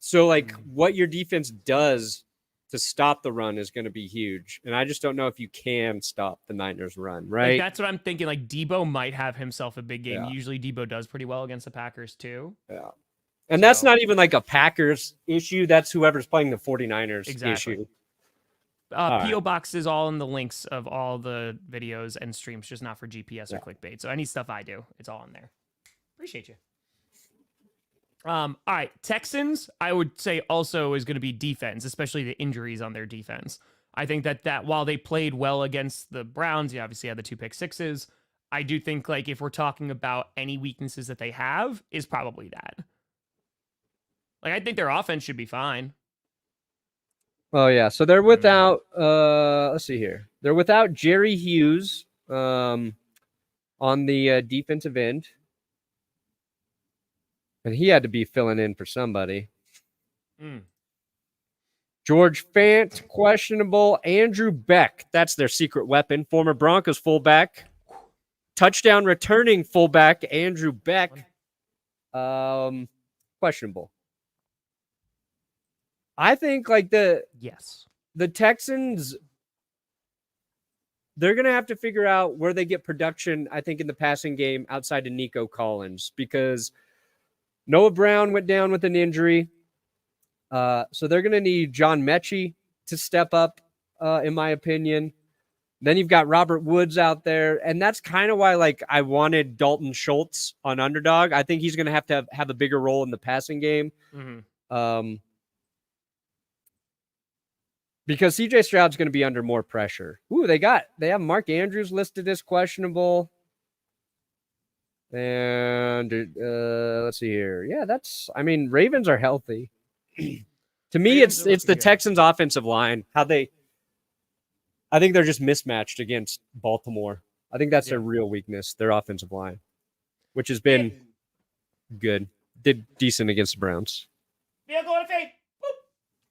So, what your defense does to stop the run is going to be huge. And I just don't know if you can stop the Niners' run, right? That's what I'm thinking. Like, Debo might have himself a big game. Yeah. Usually, Debo does pretty well against the Packers, too. Yeah. And that's not even like a Packers issue. That's whoever's playing the 49ers issue. P.O. Box is all in the links of all the videos and streams, just not for GPS or clickbait. So any stuff I do, it's all in there. Appreciate you. All right, Texans, I would say also is going to be defense, especially the injuries on their defense. I think that while they played well against the Browns, you obviously had the 2 pick-sixes. I do think like if we're talking about any weaknesses that they have, is probably that. Like I think their offense should be fine. Oh yeah, so they're without. Let's see here. They're without Jerry Hughes on the defensive end. And he had to be filling in for somebody. George Fant, questionable. Andrew Beck, that's their secret weapon. Former Broncos fullback. Touchdown returning fullback, Andrew Beck. Questionable. I think like the Yes. Texans, they're going to have to figure out where they get production, I think, in the passing game outside of Nico Collins, because Noah Brown went down with an injury. So they're going to need John Mechie to step up, in my opinion. Then you've got Robert Woods out there, and that's kind of why like I wanted Dalton Schultz on underdog. I think he's going to have a bigger role in the passing game. Because CJ Stroud's going to be under more pressure. Ooh, they have Mark Andrews listed as questionable. And let's see here. Yeah, Ravens are healthy. To me, it's the Texans' offensive line. I think they're just mismatched against Baltimore. I think that's their real weakness, their offensive line, which has been good. Did decent against the Browns. Field goal to fade.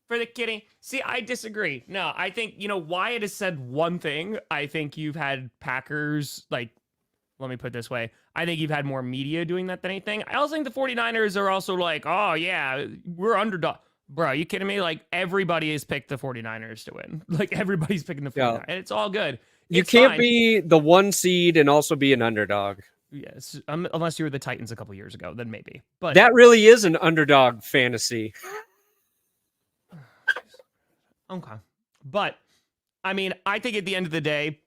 For the kitty. See, I disagree. No, I think, Wyatt has said one thing. I think you've had Packers, let me put it this way. I think you've had more media doing that than anything. I also think the 49ers are also like, oh, yeah, we're underdog. Bro, are you kidding me? Like, everybody has picked the 49ers to win. Like, everybody's picking the 49ers. And it's all good. You can't be the 1 seed and also be an underdog. Yes, unless you were the Titans a couple years ago, then maybe. But that really is an underdog fantasy. Okay. But, I think at the end of the day,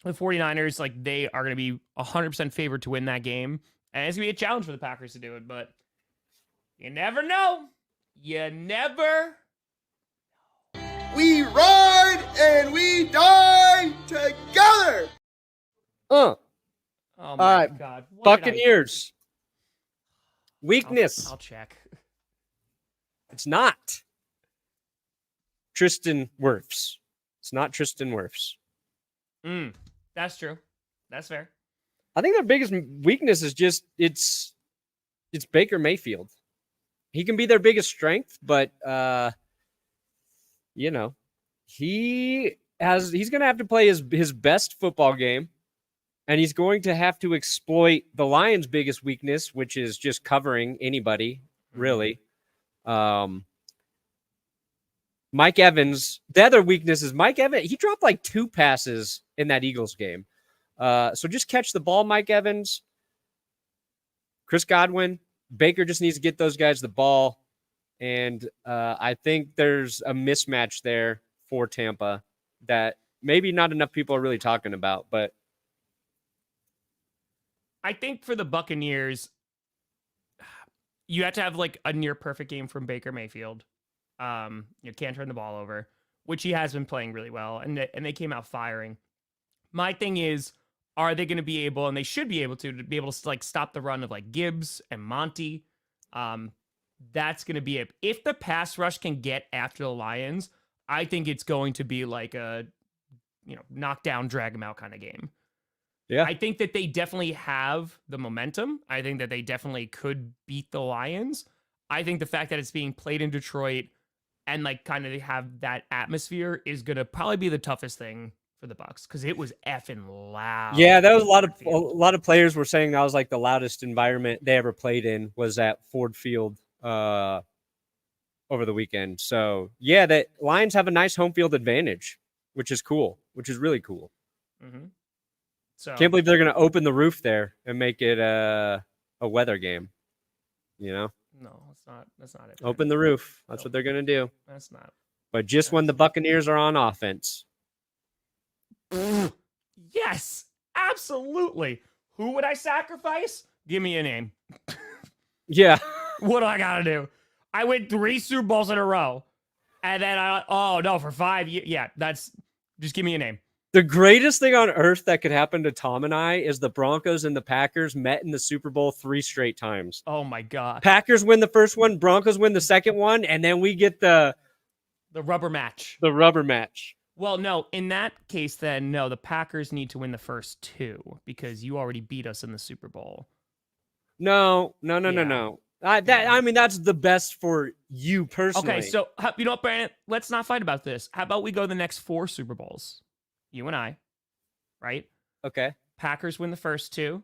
the 49ers, they are going to be 100% favored to win that game. And it's going to be a challenge for the Packers to do it. But you never know. You never. We ride and we die together. Oh, my God. Buccaneers. Weakness. I'll check. It's not Tristan Wirfs. It's not Tristan Wirfs. That's true. That's fair. I think their biggest weakness is just it's Baker Mayfield. He can be their biggest strength, but he's going to have to play his best football game, and he's going to have to exploit the Lions' biggest weakness, which is just covering anybody, really. Mike Evans, the other weakness is Mike Evans. He dropped 2 passes in that Eagles game. So just catch the ball, Mike Evans. Chris Godwin. Baker just needs to get those guys the ball. And I think there's a mismatch there for Tampa that maybe not enough people are really talking about. But I think for the Buccaneers, you have to have a near perfect game from Baker Mayfield. You can't turn the ball over, which he has been playing really well, and they came out firing. My thing is, are they going to be able, and they should be able to stop the run of Gibbs and Monty? That's going to be it. If the pass rush can get after the Lions, I think it's going to be a knock down, drag them out kind of game. Yeah, I think that they definitely have the momentum. I think that they definitely could beat the Lions. I think the fact that it's being played in Detroit and kind of have that atmosphere is going to probably be the toughest thing for the Bucs, because it was effing loud. Yeah, that was a lot of players were saying that was the loudest environment they ever played in was at Ford Field over the weekend. So yeah, the Lions have a nice home field advantage, which is cool, which is really cool. So can't believe they're going to open the roof there and make it a weather game. No, that's not it. Open the roof. That's what they're going to do. That's not. But just when the Buccaneers are on offense. Yes, absolutely. Who would I sacrifice? Give me a name. Yeah. What do I got to do? I win 3 Super Bowls in a row. And then for 5 years. Yeah, just give me a name. The greatest thing on earth that could happen to Tom and I is the Broncos and the Packers met in the Super Bowl 3 straight times. Oh my God. Packers win the first one, Broncos win the second one, and then we get the rubber match. The rubber match. Well, no, in that case, then, no, the Packers need to win the first 2 because you already beat us in the Super Bowl. No. That's the best for you personally. Okay, so, you know what, Brandon? Let's not fight about this. How about we go the next 4 Super Bowls? You and I, right? Okay. Packers win the first 2,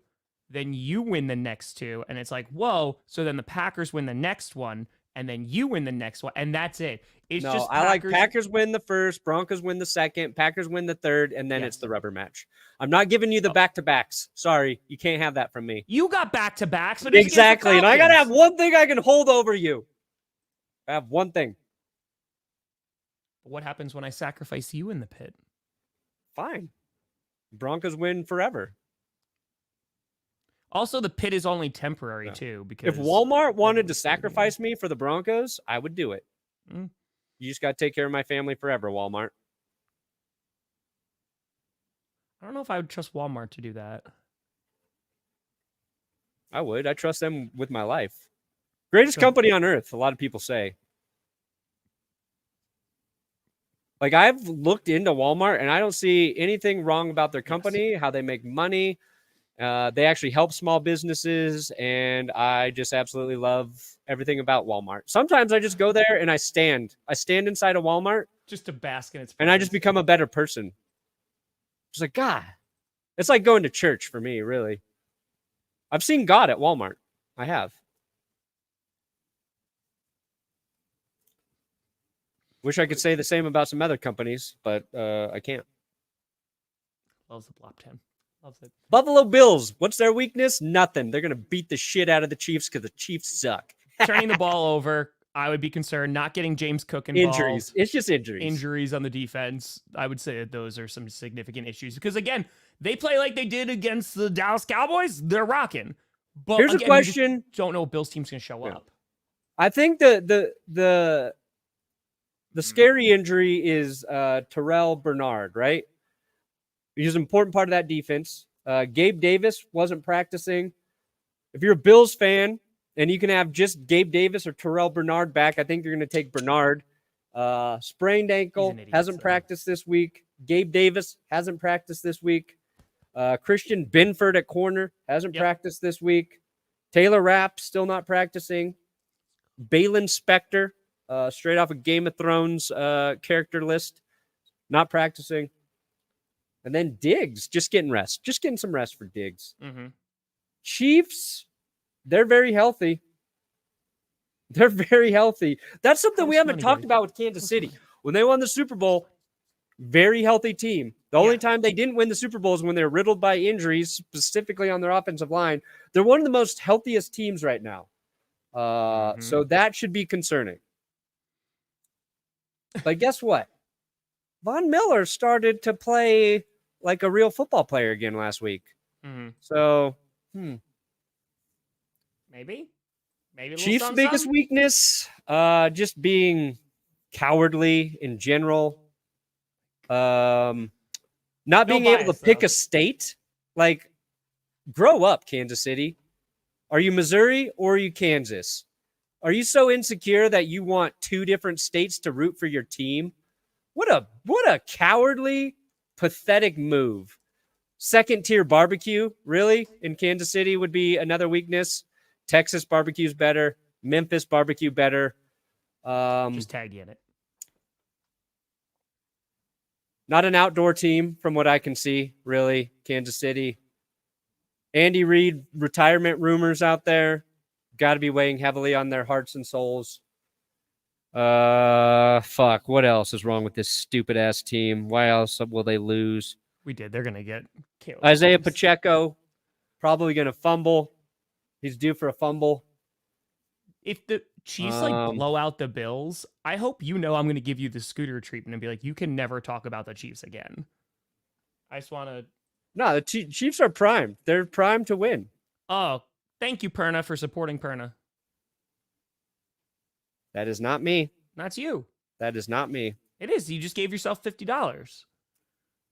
then you win the next 2, and it's whoa, so then the Packers win the next one, and then you win the next one, and that's it. It's No, just I like Packers win the first, Broncos win the second, Packers win the third, and then it's the rubber match. I'm not giving you the back-to-backs. Sorry, you can't have that from me. You got back-to-backs, but it's exactly, and I got to have one thing I can hold over you. I have one thing. What happens when I sacrifice you in the pit? Fine. Broncos win forever. Also, the pit is only temporary, too. Because if Walmart wanted to sacrifice me for the Broncos, I would do it. Mm. You just got to take care of my family forever, Walmart. I don't know if I would trust Walmart to do that. I would. I trust them with my life. Greatest company on earth, a lot of people say. Like, I've looked into Walmart, and I don't see anything wrong about their company, how they make money. They actually help small businesses, and I just absolutely love everything about Walmart. Sometimes I just go there and I stand inside a Walmart just to bask in its presence. And I just become a better person. It's like, God, it's like going to church for me, really. I've seen God at Walmart. I have. Wish I could say the same about some other companies, but I can't. Loves the Blop 10. Loves it. Buffalo Bills, what's their weakness? Nothing. They're going to beat the shit out of the Chiefs because the Chiefs suck. Turning the ball over, I would be concerned. Not getting James Cook involved. Injuries. It's just injuries. Injuries on the defense. I would say that those are some significant issues. Because, again, they play like they did against the Dallas Cowboys. They're rocking. But here's again, a question. You don't know if Bill's team's going to show up. I think the scary injury is Terrell Bernard, right? He's an important part of that defense. Gabe Davis wasn't practicing. If you're a Bills fan and you can have just Gabe Davis or Terrell Bernard back, I think you're going to take Bernard. Sprained ankle, hasn't practiced this week. Gabe Davis hasn't practiced this week. Christian Benford at corner hasn't practiced this week. Taylor Rapp still not practicing. Balin Spector, straight off of Game of Thrones character list, not practicing. And then Diggs, just getting rest. Just getting some rest for Diggs. Mm-hmm. Chiefs, they're very healthy. They're very healthy. That's something we haven't talked about with Kansas City. When they won the Super Bowl, very healthy team. The only time they didn't win the Super Bowl is when they're riddled by injuries, specifically on their offensive line. They're one of the most healthiest teams right now. So that should be concerning. But guess what? Von Miller started to play like a real football player again last week. Mm-hmm. So, Maybe Chiefs' biggest weakness, just being cowardly in general. Not being able to pick a state. Like, grow up, Kansas City. Are you Missouri or are you Kansas? Are you so insecure that you want two different states to root for your team? What a cowardly, pathetic move. Second tier barbecue, really? In Kansas City would be another weakness. Texas barbecue's better. Memphis barbecue better. Just tag in it. Not an outdoor team from what I can see, really. Kansas City. Andy Reid retirement rumors out there. Got to be weighing heavily on their hearts and souls. Fuck. What else is wrong with this stupid ass team? Why else will they lose? They're gonna get Caleb Isaiah Williams. Pacheco probably gonna fumble. He's due for a fumble. If the Chiefs blow out the Bills, I hope I'm gonna give you the Scooter treatment and be like, you can never talk about the Chiefs again. I just want to. No, the Chiefs are primed. They're primed to win. Oh, thank you, Perna, for supporting Perna. That is not me. That's you. That is not me. It is. You just gave yourself $50.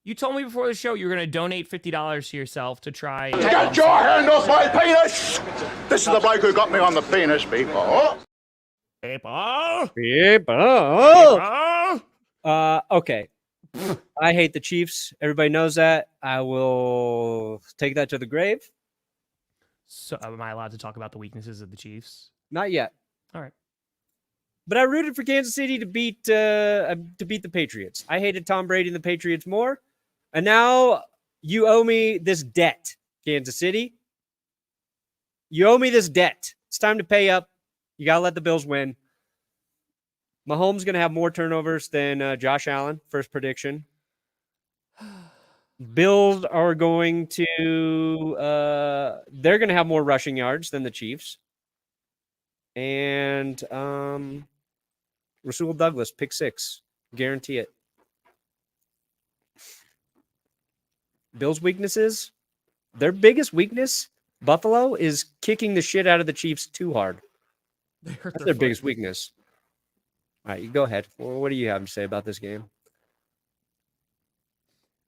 You told me before the show you were going to donate $50 to yourself to try. Get your hand off my penis! This is the bloke who got me on the penis, people. Okay. I hate the Chiefs. Everybody knows that. I will take that to the grave. So, am I allowed to talk about the weaknesses of the Chiefs? Not yet. All right. But I rooted for Kansas City to beat the Patriots. I hated Tom Brady and the Patriots more. And now you owe me this debt, Kansas City. You owe me this debt. It's time to pay up. You got to let the Bills win. Mahomes going to have more turnovers than Josh Allen, first prediction. Bills are going to they're going to have more rushing yards than the Chiefs. And Rasul Douglas, pick 6. Guarantee it. Bills' weaknesses, their biggest weakness, Buffalo, is kicking the shit out of the Chiefs too hard. That's their biggest weakness. All right, you go ahead. Well, what do you have to say about this game?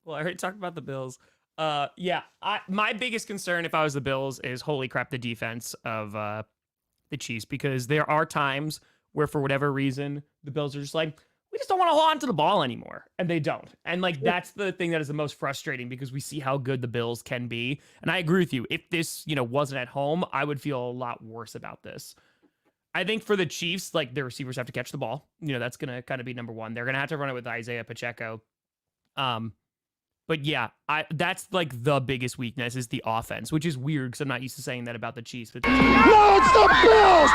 Well, I already talked about the Bills. My biggest concern if I was the Bills is, holy crap, the defense of the Chiefs, because there are times where, for whatever reason, the Bills are just like, we just don't want to hold on to the ball anymore, and they don't. And like that's the thing that is the most frustrating, because we see how good the Bills can be. And I agree with you. If this, wasn't at home, I would feel a lot worse about this. I think for the Chiefs, like, their receivers have to catch the ball. That's going to kind of be number one. They're going to have to run it with Isaiah Pacheco. But yeah, that's like the biggest weakness is the offense, which is weird because I'm not used to saying that about the Chiefs. But No, it's the Bills!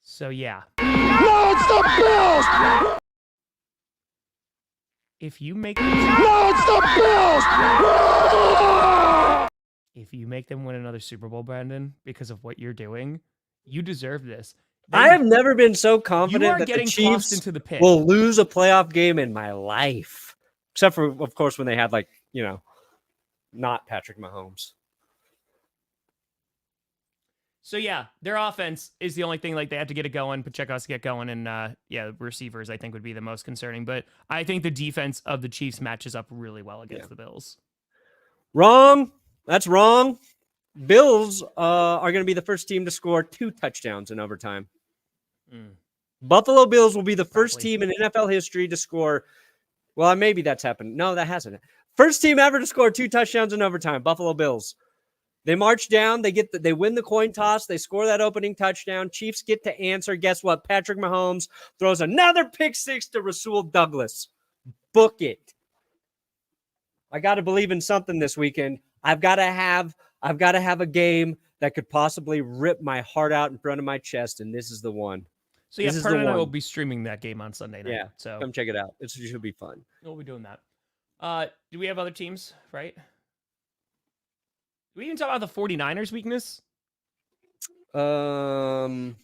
so yeah, No, it's the Bills! if you make No, it's the Bills! if you make them win another Super Bowl, Brandon, because of what you're doing, you deserve this. I have never been so You confident are that the getting tossed Chiefs into the pit. will lose a playoff game in my life. Except for, of course, when they had, not Patrick Mahomes. So yeah, their offense is the only thing, like, they have to get it going. Pacheco has to get going, and receivers I think would be the most concerning. But I think the defense of the Chiefs matches up really well against the Bills. Wrong. That's wrong. Bills are going to be the first team to score 2 touchdowns in overtime. Buffalo Bills will be the first team in NFL history to score. Well, maybe that's happened. No, that hasn't. First team ever to score 2 touchdowns in overtime. Buffalo Bills. They march down. They win the coin toss. They score that opening touchdown. Chiefs get to answer. Guess what? Patrick Mahomes throws another pick 6 to Rasul Douglas. Book it. I got to believe in something this weekend. I've got to have a game that could possibly rip my heart out in front of my chest, and this is the one. So yeah, Purdy and I will be streaming that game on Sunday night. Yeah, so come check it out. It should be fun. We'll be doing that. Do we have other teams, right? Do we even talk about the 49ers weakness? I don't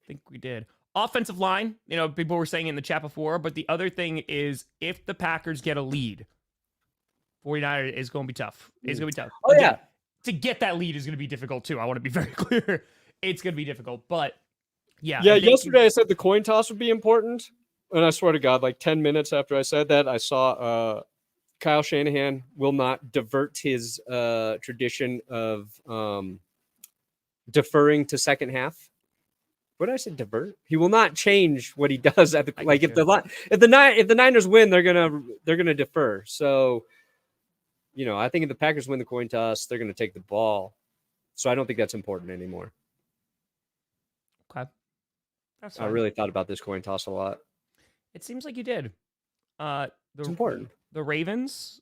think we did. Offensive line, people were saying in the chat before, but the other thing is if the Packers get a lead, 49ers is going to be tough. It's going to be tough. Oh, yeah. To get that lead is going to be difficult too. I want to be very clear. It's going to be difficult, but yeah. Yeah, yesterday I said the coin toss would be important. And I swear to God, like 10 minutes after I said that, I saw Kyle Shanahan will not divert his tradition of deferring to second half. What did I say? Divert? He will not change what he does at the if the Niners win, they're gonna defer. So, I think if the Packers win the coin toss, they're gonna take the ball. So I don't think that's important anymore. Okay. That's fine. I really thought about this coin toss a lot. It seems like you did. It's important. The Ravens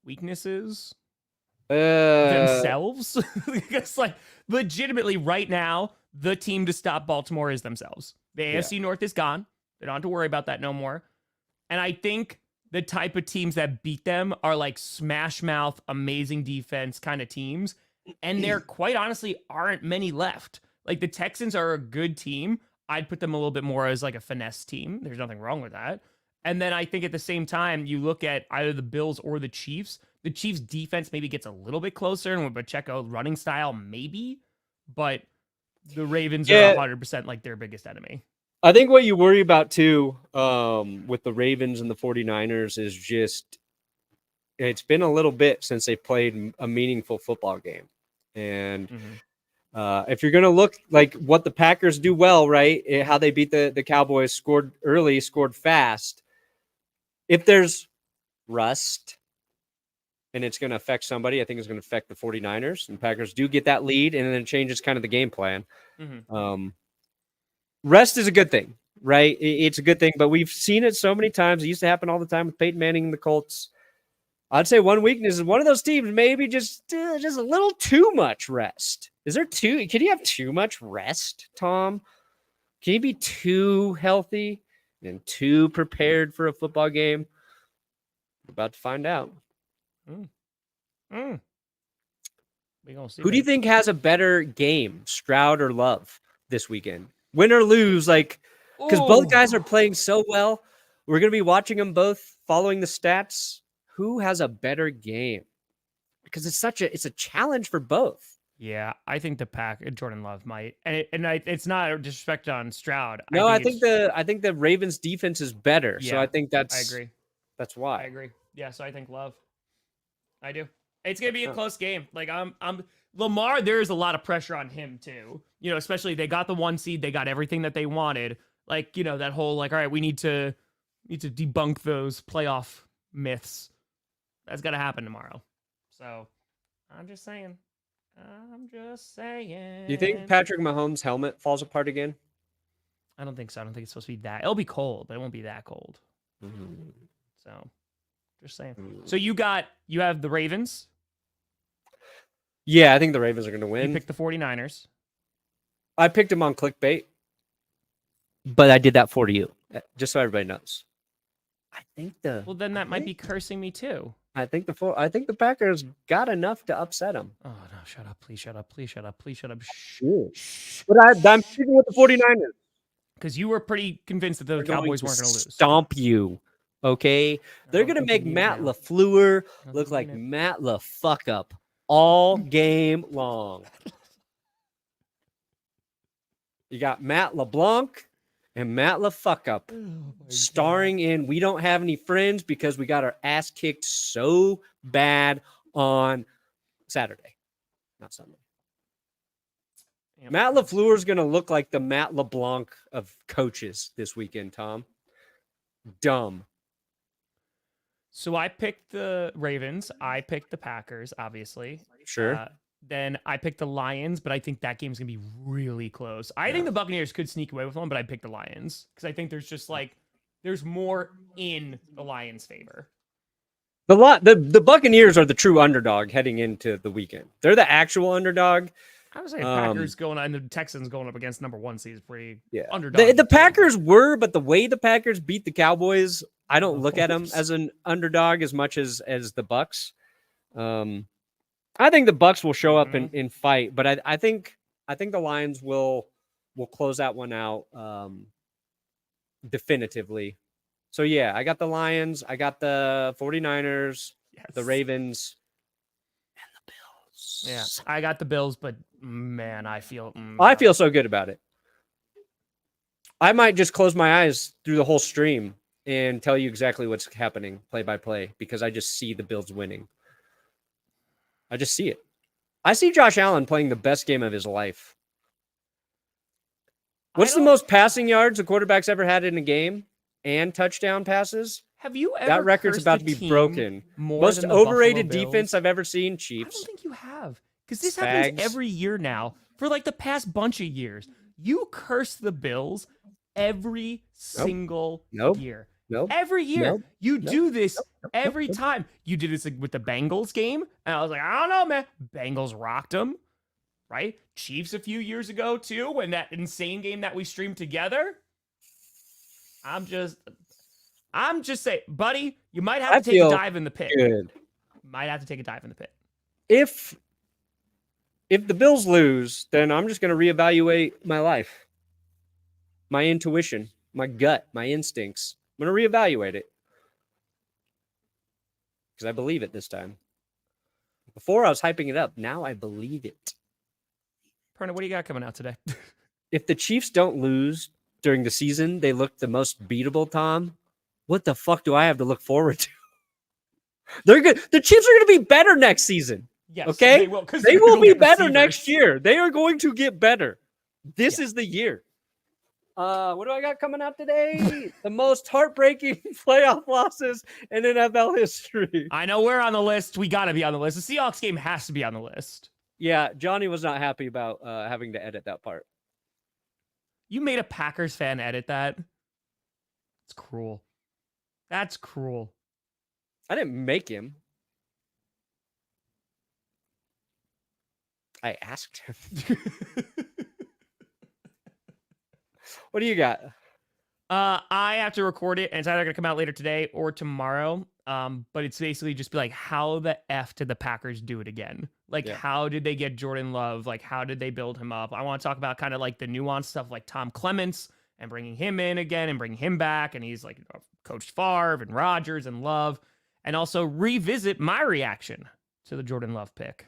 weaknesses themselves. Because legitimately right now, the team to stop Baltimore is themselves. The AFC North is gone. They don't have to worry about that no more. And I think the type of teams that beat them are like smash mouth, amazing defense kind of teams. And there quite honestly aren't many left. Like the Texans are a good team. I'd put them a little bit more as like a finesse team. There's nothing wrong with that. And then I think at the same time, you look at either the Bills or the Chiefs. The Chiefs defense maybe gets a little bit closer, and with Pacheco running style, maybe. But the Ravens are 100% like their biggest enemy. I think what you worry about too with the Ravens and the 49ers is just it's been a little bit since they played a meaningful football game. And if you're going to look like what the Packers do well, right, how they beat the Cowboys, scored early, scored fast. If there's rust and it's going to affect somebody, I think it's going to affect the 49ers. And Packers do get that lead, and then it changes kind of the game plan. Rest is a good thing, right? It's a good thing, but we've seen it so many times. It used to happen all the time with Peyton Manning and the Colts. I'd say one weakness is one of those teams maybe just a little too much rest. Is there too? Can you have too much rest, Tom? Can you be too healthy and too prepared for a football game? We're about to find out. We gonna see. Who do you think has a better game, Stroud or Love, this weekend? Win or lose, like, because both guys are playing so well. We're going to be watching them both, following the stats. Who has a better game? Because it's a challenge for both. Yeah, I think Jordan Love might, and it's not a disrespect on Stroud. No, I think the Ravens defense is better. Yeah, so I think I agree. That's why. I agree. Yeah, so I think Love. I do. It's gonna be a close game. Like I'm Lamar. There is a lot of pressure on him too. You know, especially they got the 1 seed. They got everything that they wanted. Like, you know, that whole like, all right, we need to debunk those playoff myths. That's gonna happen tomorrow. So I'm just saying. Do you think Patrick Mahomes' helmet falls apart again? I don't think so. I don't think it's supposed to be that. It'll be cold, but it won't be that cold. So, just saying. So you have the Ravens. Yeah, I think the Ravens are going to win. You picked the 49ers. I picked them on clickbait, but I did that for you, just so everybody knows. Well, then that might be cursing me too. I think the Packers got enough to upset them. Oh no! Shut up! Please shut up! Please shut up! Please shut up! Shh. But I'm sticking with the 49ers because you were pretty convinced that the Cowboys weren't going to lose. Stomp you, okay? They're going to make Matt LaFleur look like Matt LaFuck up all game long. You got Matt LeBlanc and Matt LaFuck up starring in We Don't Have Any Friends because we got our ass kicked so bad on Saturday, not Sunday. Yep. Matt LaFleur is going to look like the Matt LeBlanc of coaches this weekend, Tom. Dumb. So I picked the Ravens. I picked the Packers, obviously. Sure. Then I picked the Lions, but I think that game's going to be really close. I think the Buccaneers could sneak away with one, but I picked the Lions because I think there's just there's more in the Lions' favor. The Buccaneers are the true underdog heading into the weekend. They're the actual underdog. I was saying Packers going on, and the Texans going up against number 1 seed is pretty underdog. The Packers were, but the way the Packers beat the Cowboys, I don't look at them as an underdog as much as the Bucs. I think the Bucs will show up and fight, but I think the Lions will close that one out definitively. So yeah, I got the Lions, I got the 49ers, the Ravens, and the Bills. Yeah, I got the Bills, but man, I feel so good about it. I might just close my eyes through the whole stream and tell you exactly what's happening play by play because I just see the Bills winning. I just see it. I see Josh Allen playing the best game of his life. What's the most passing yards a quarterback's ever had in a game and touchdown passes? Have you ever? That record's about to be broken. Most overrated defense I've ever seen, Chiefs. I don't think you have. Because this happens every year now. For like the past bunch of years. You curse the Bills every single year. Nope. Every year. You do this every time. You did this with the Bengals game. And I was like, I don't know, man. Bengals rocked them. Right? Chiefs a few years ago, too. When that insane game that we streamed together. I'm just saying, buddy, you might have to take a dive in the pit. Good. Might have to take a dive in the pit. If the Bills lose, then I'm just going to reevaluate my life, my intuition, my gut, my instincts. I'm going to reevaluate it because I believe it this time. Before I was hyping it up. Now I believe it. Perna, what do you got coming out today? If the Chiefs don't lose during the season, they look the most beatable, Tom. What the fuck do I have to look forward to? They're good. The Chiefs are going to be better next season. Yes, okay? They will be better next year. year. They are going to get better. This is the year. What do I got coming out today? The most heartbreaking playoff losses in NFL history. I know we're on the list. We got to be on the list. The Seahawks game has to be on the list. Yeah, Johnny was not happy about having to edit that part. You made a Packers fan edit that? It's cruel. That's cruel. I didn't make him. I asked him. What do you got? I have to record it, and it's either gonna come out later today or tomorrow. But it's basically just be like, how the F did the Packers do it again? Like, how did they get Jordan Love? Like, how did they build him up? I want to talk about kind of like the nuanced stuff, like Tom Clements and bringing him in again and bringing him back, and he's like coached Favre and Rodgers and Love, and also revisit my reaction to the Jordan Love pick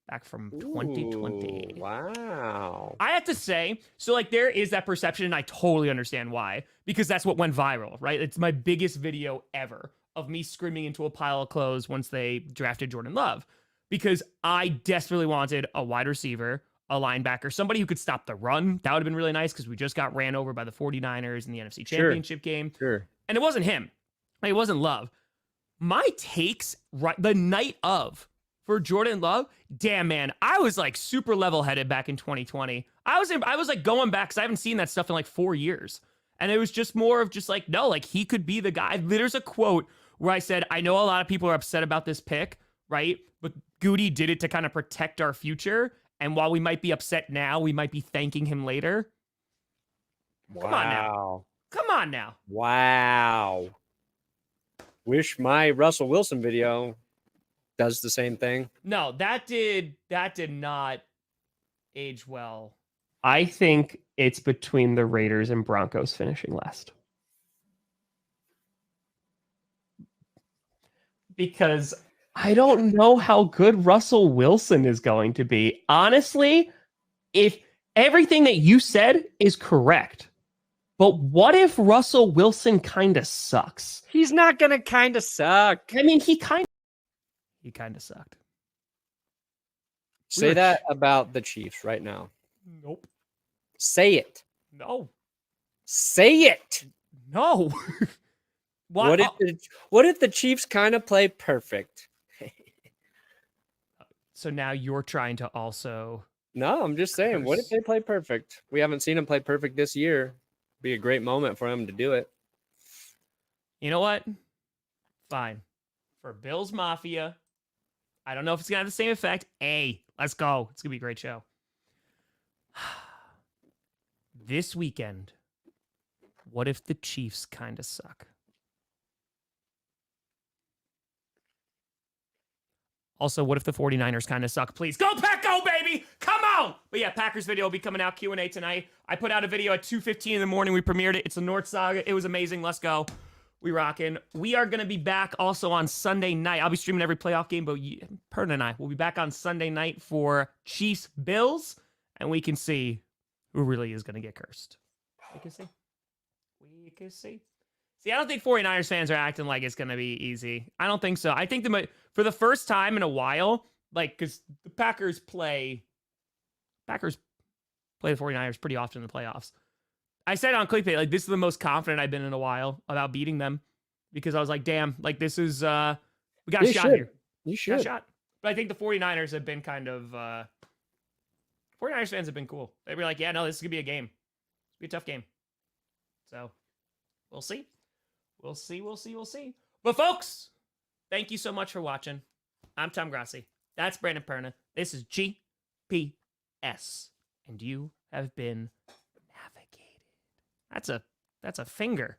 back from 2020. Ooh, wow. I have to say, so like there is that perception, and I totally understand why, because that's what went viral, right? It's my biggest video ever of me screaming into a pile of clothes once they drafted Jordan Love, because I desperately wanted a wide receiver, a linebacker, somebody who could stop the run. That would have been really nice because we just got ran over by the 49ers in the NFC Championship game. Sure. And it wasn't him. Like, it wasn't Love. My takes right the night of for Jordan Love, damn, man, I was like super level-headed back in 2020. I was like going back because I haven't seen that stuff in like 4 years. And it was just more of just like, no, like he could be the guy. There's a quote where I said, I know a lot of people are upset about this pick, right? But Goody did it to kind of protect our future. And while we might be upset now, we might be thanking him later. Wow. Come on now. Come on now. Wow. Wish my Russell Wilson video does the same thing. No, that did not age well. I think it's between the Raiders and Broncos finishing last. Because I don't know how good Russell Wilson is going to be. Honestly, if everything that you said is correct, but what if Russell Wilson kind of sucks? He's not going to kind of suck. I mean, he kind of sucked. Say that about the Chiefs right now. Nope. Say it. No. Say it. No. What if the Chiefs kind of play perfect? So now you're trying to also... No, I'm just saying, what if they play perfect? We haven't seen them play perfect this year. Be a great moment for them to do it. You know what? Fine. For Bills Mafia, I don't know if it's going to have the same effect. Hey, let's go. It's going to be a great show. This weekend, what if the Chiefs kind of suck? Also, what if the 49ers kind of suck? Please go Pack, go baby! Come on! But yeah, Packers video will be coming out, Q&A tonight. I put out a video at 2:15 in the morning. We premiered it. It's the North Saga. It was amazing. Let's go. We rocking. We are going to be back also on Sunday night. I'll be streaming every playoff game, but Perna and I will be back on Sunday night for Chiefs Bills, and we can see who really is going to get cursed. We can see. We can see. See, I don't think 49ers fans are acting like it's going to be easy. I don't think so. I think for the first time in a while, like, because the Packers play the 49ers pretty often in the playoffs. I said on Clickbait, like, this is the most confident I've been in a while about beating them, because I was like, damn, like, this is, we got a shot here. You should. Got a shot. But I think the 49ers have been kind of, 49ers fans have been cool. They'd be like, yeah, no, this is going to be a game. It's going to be a tough game. So, we'll see. We'll see. But folks, thank you so much for watching. I'm Tom Grossi. That's Brandon Perna. This is GPS. And you have been navigated. That's a finger.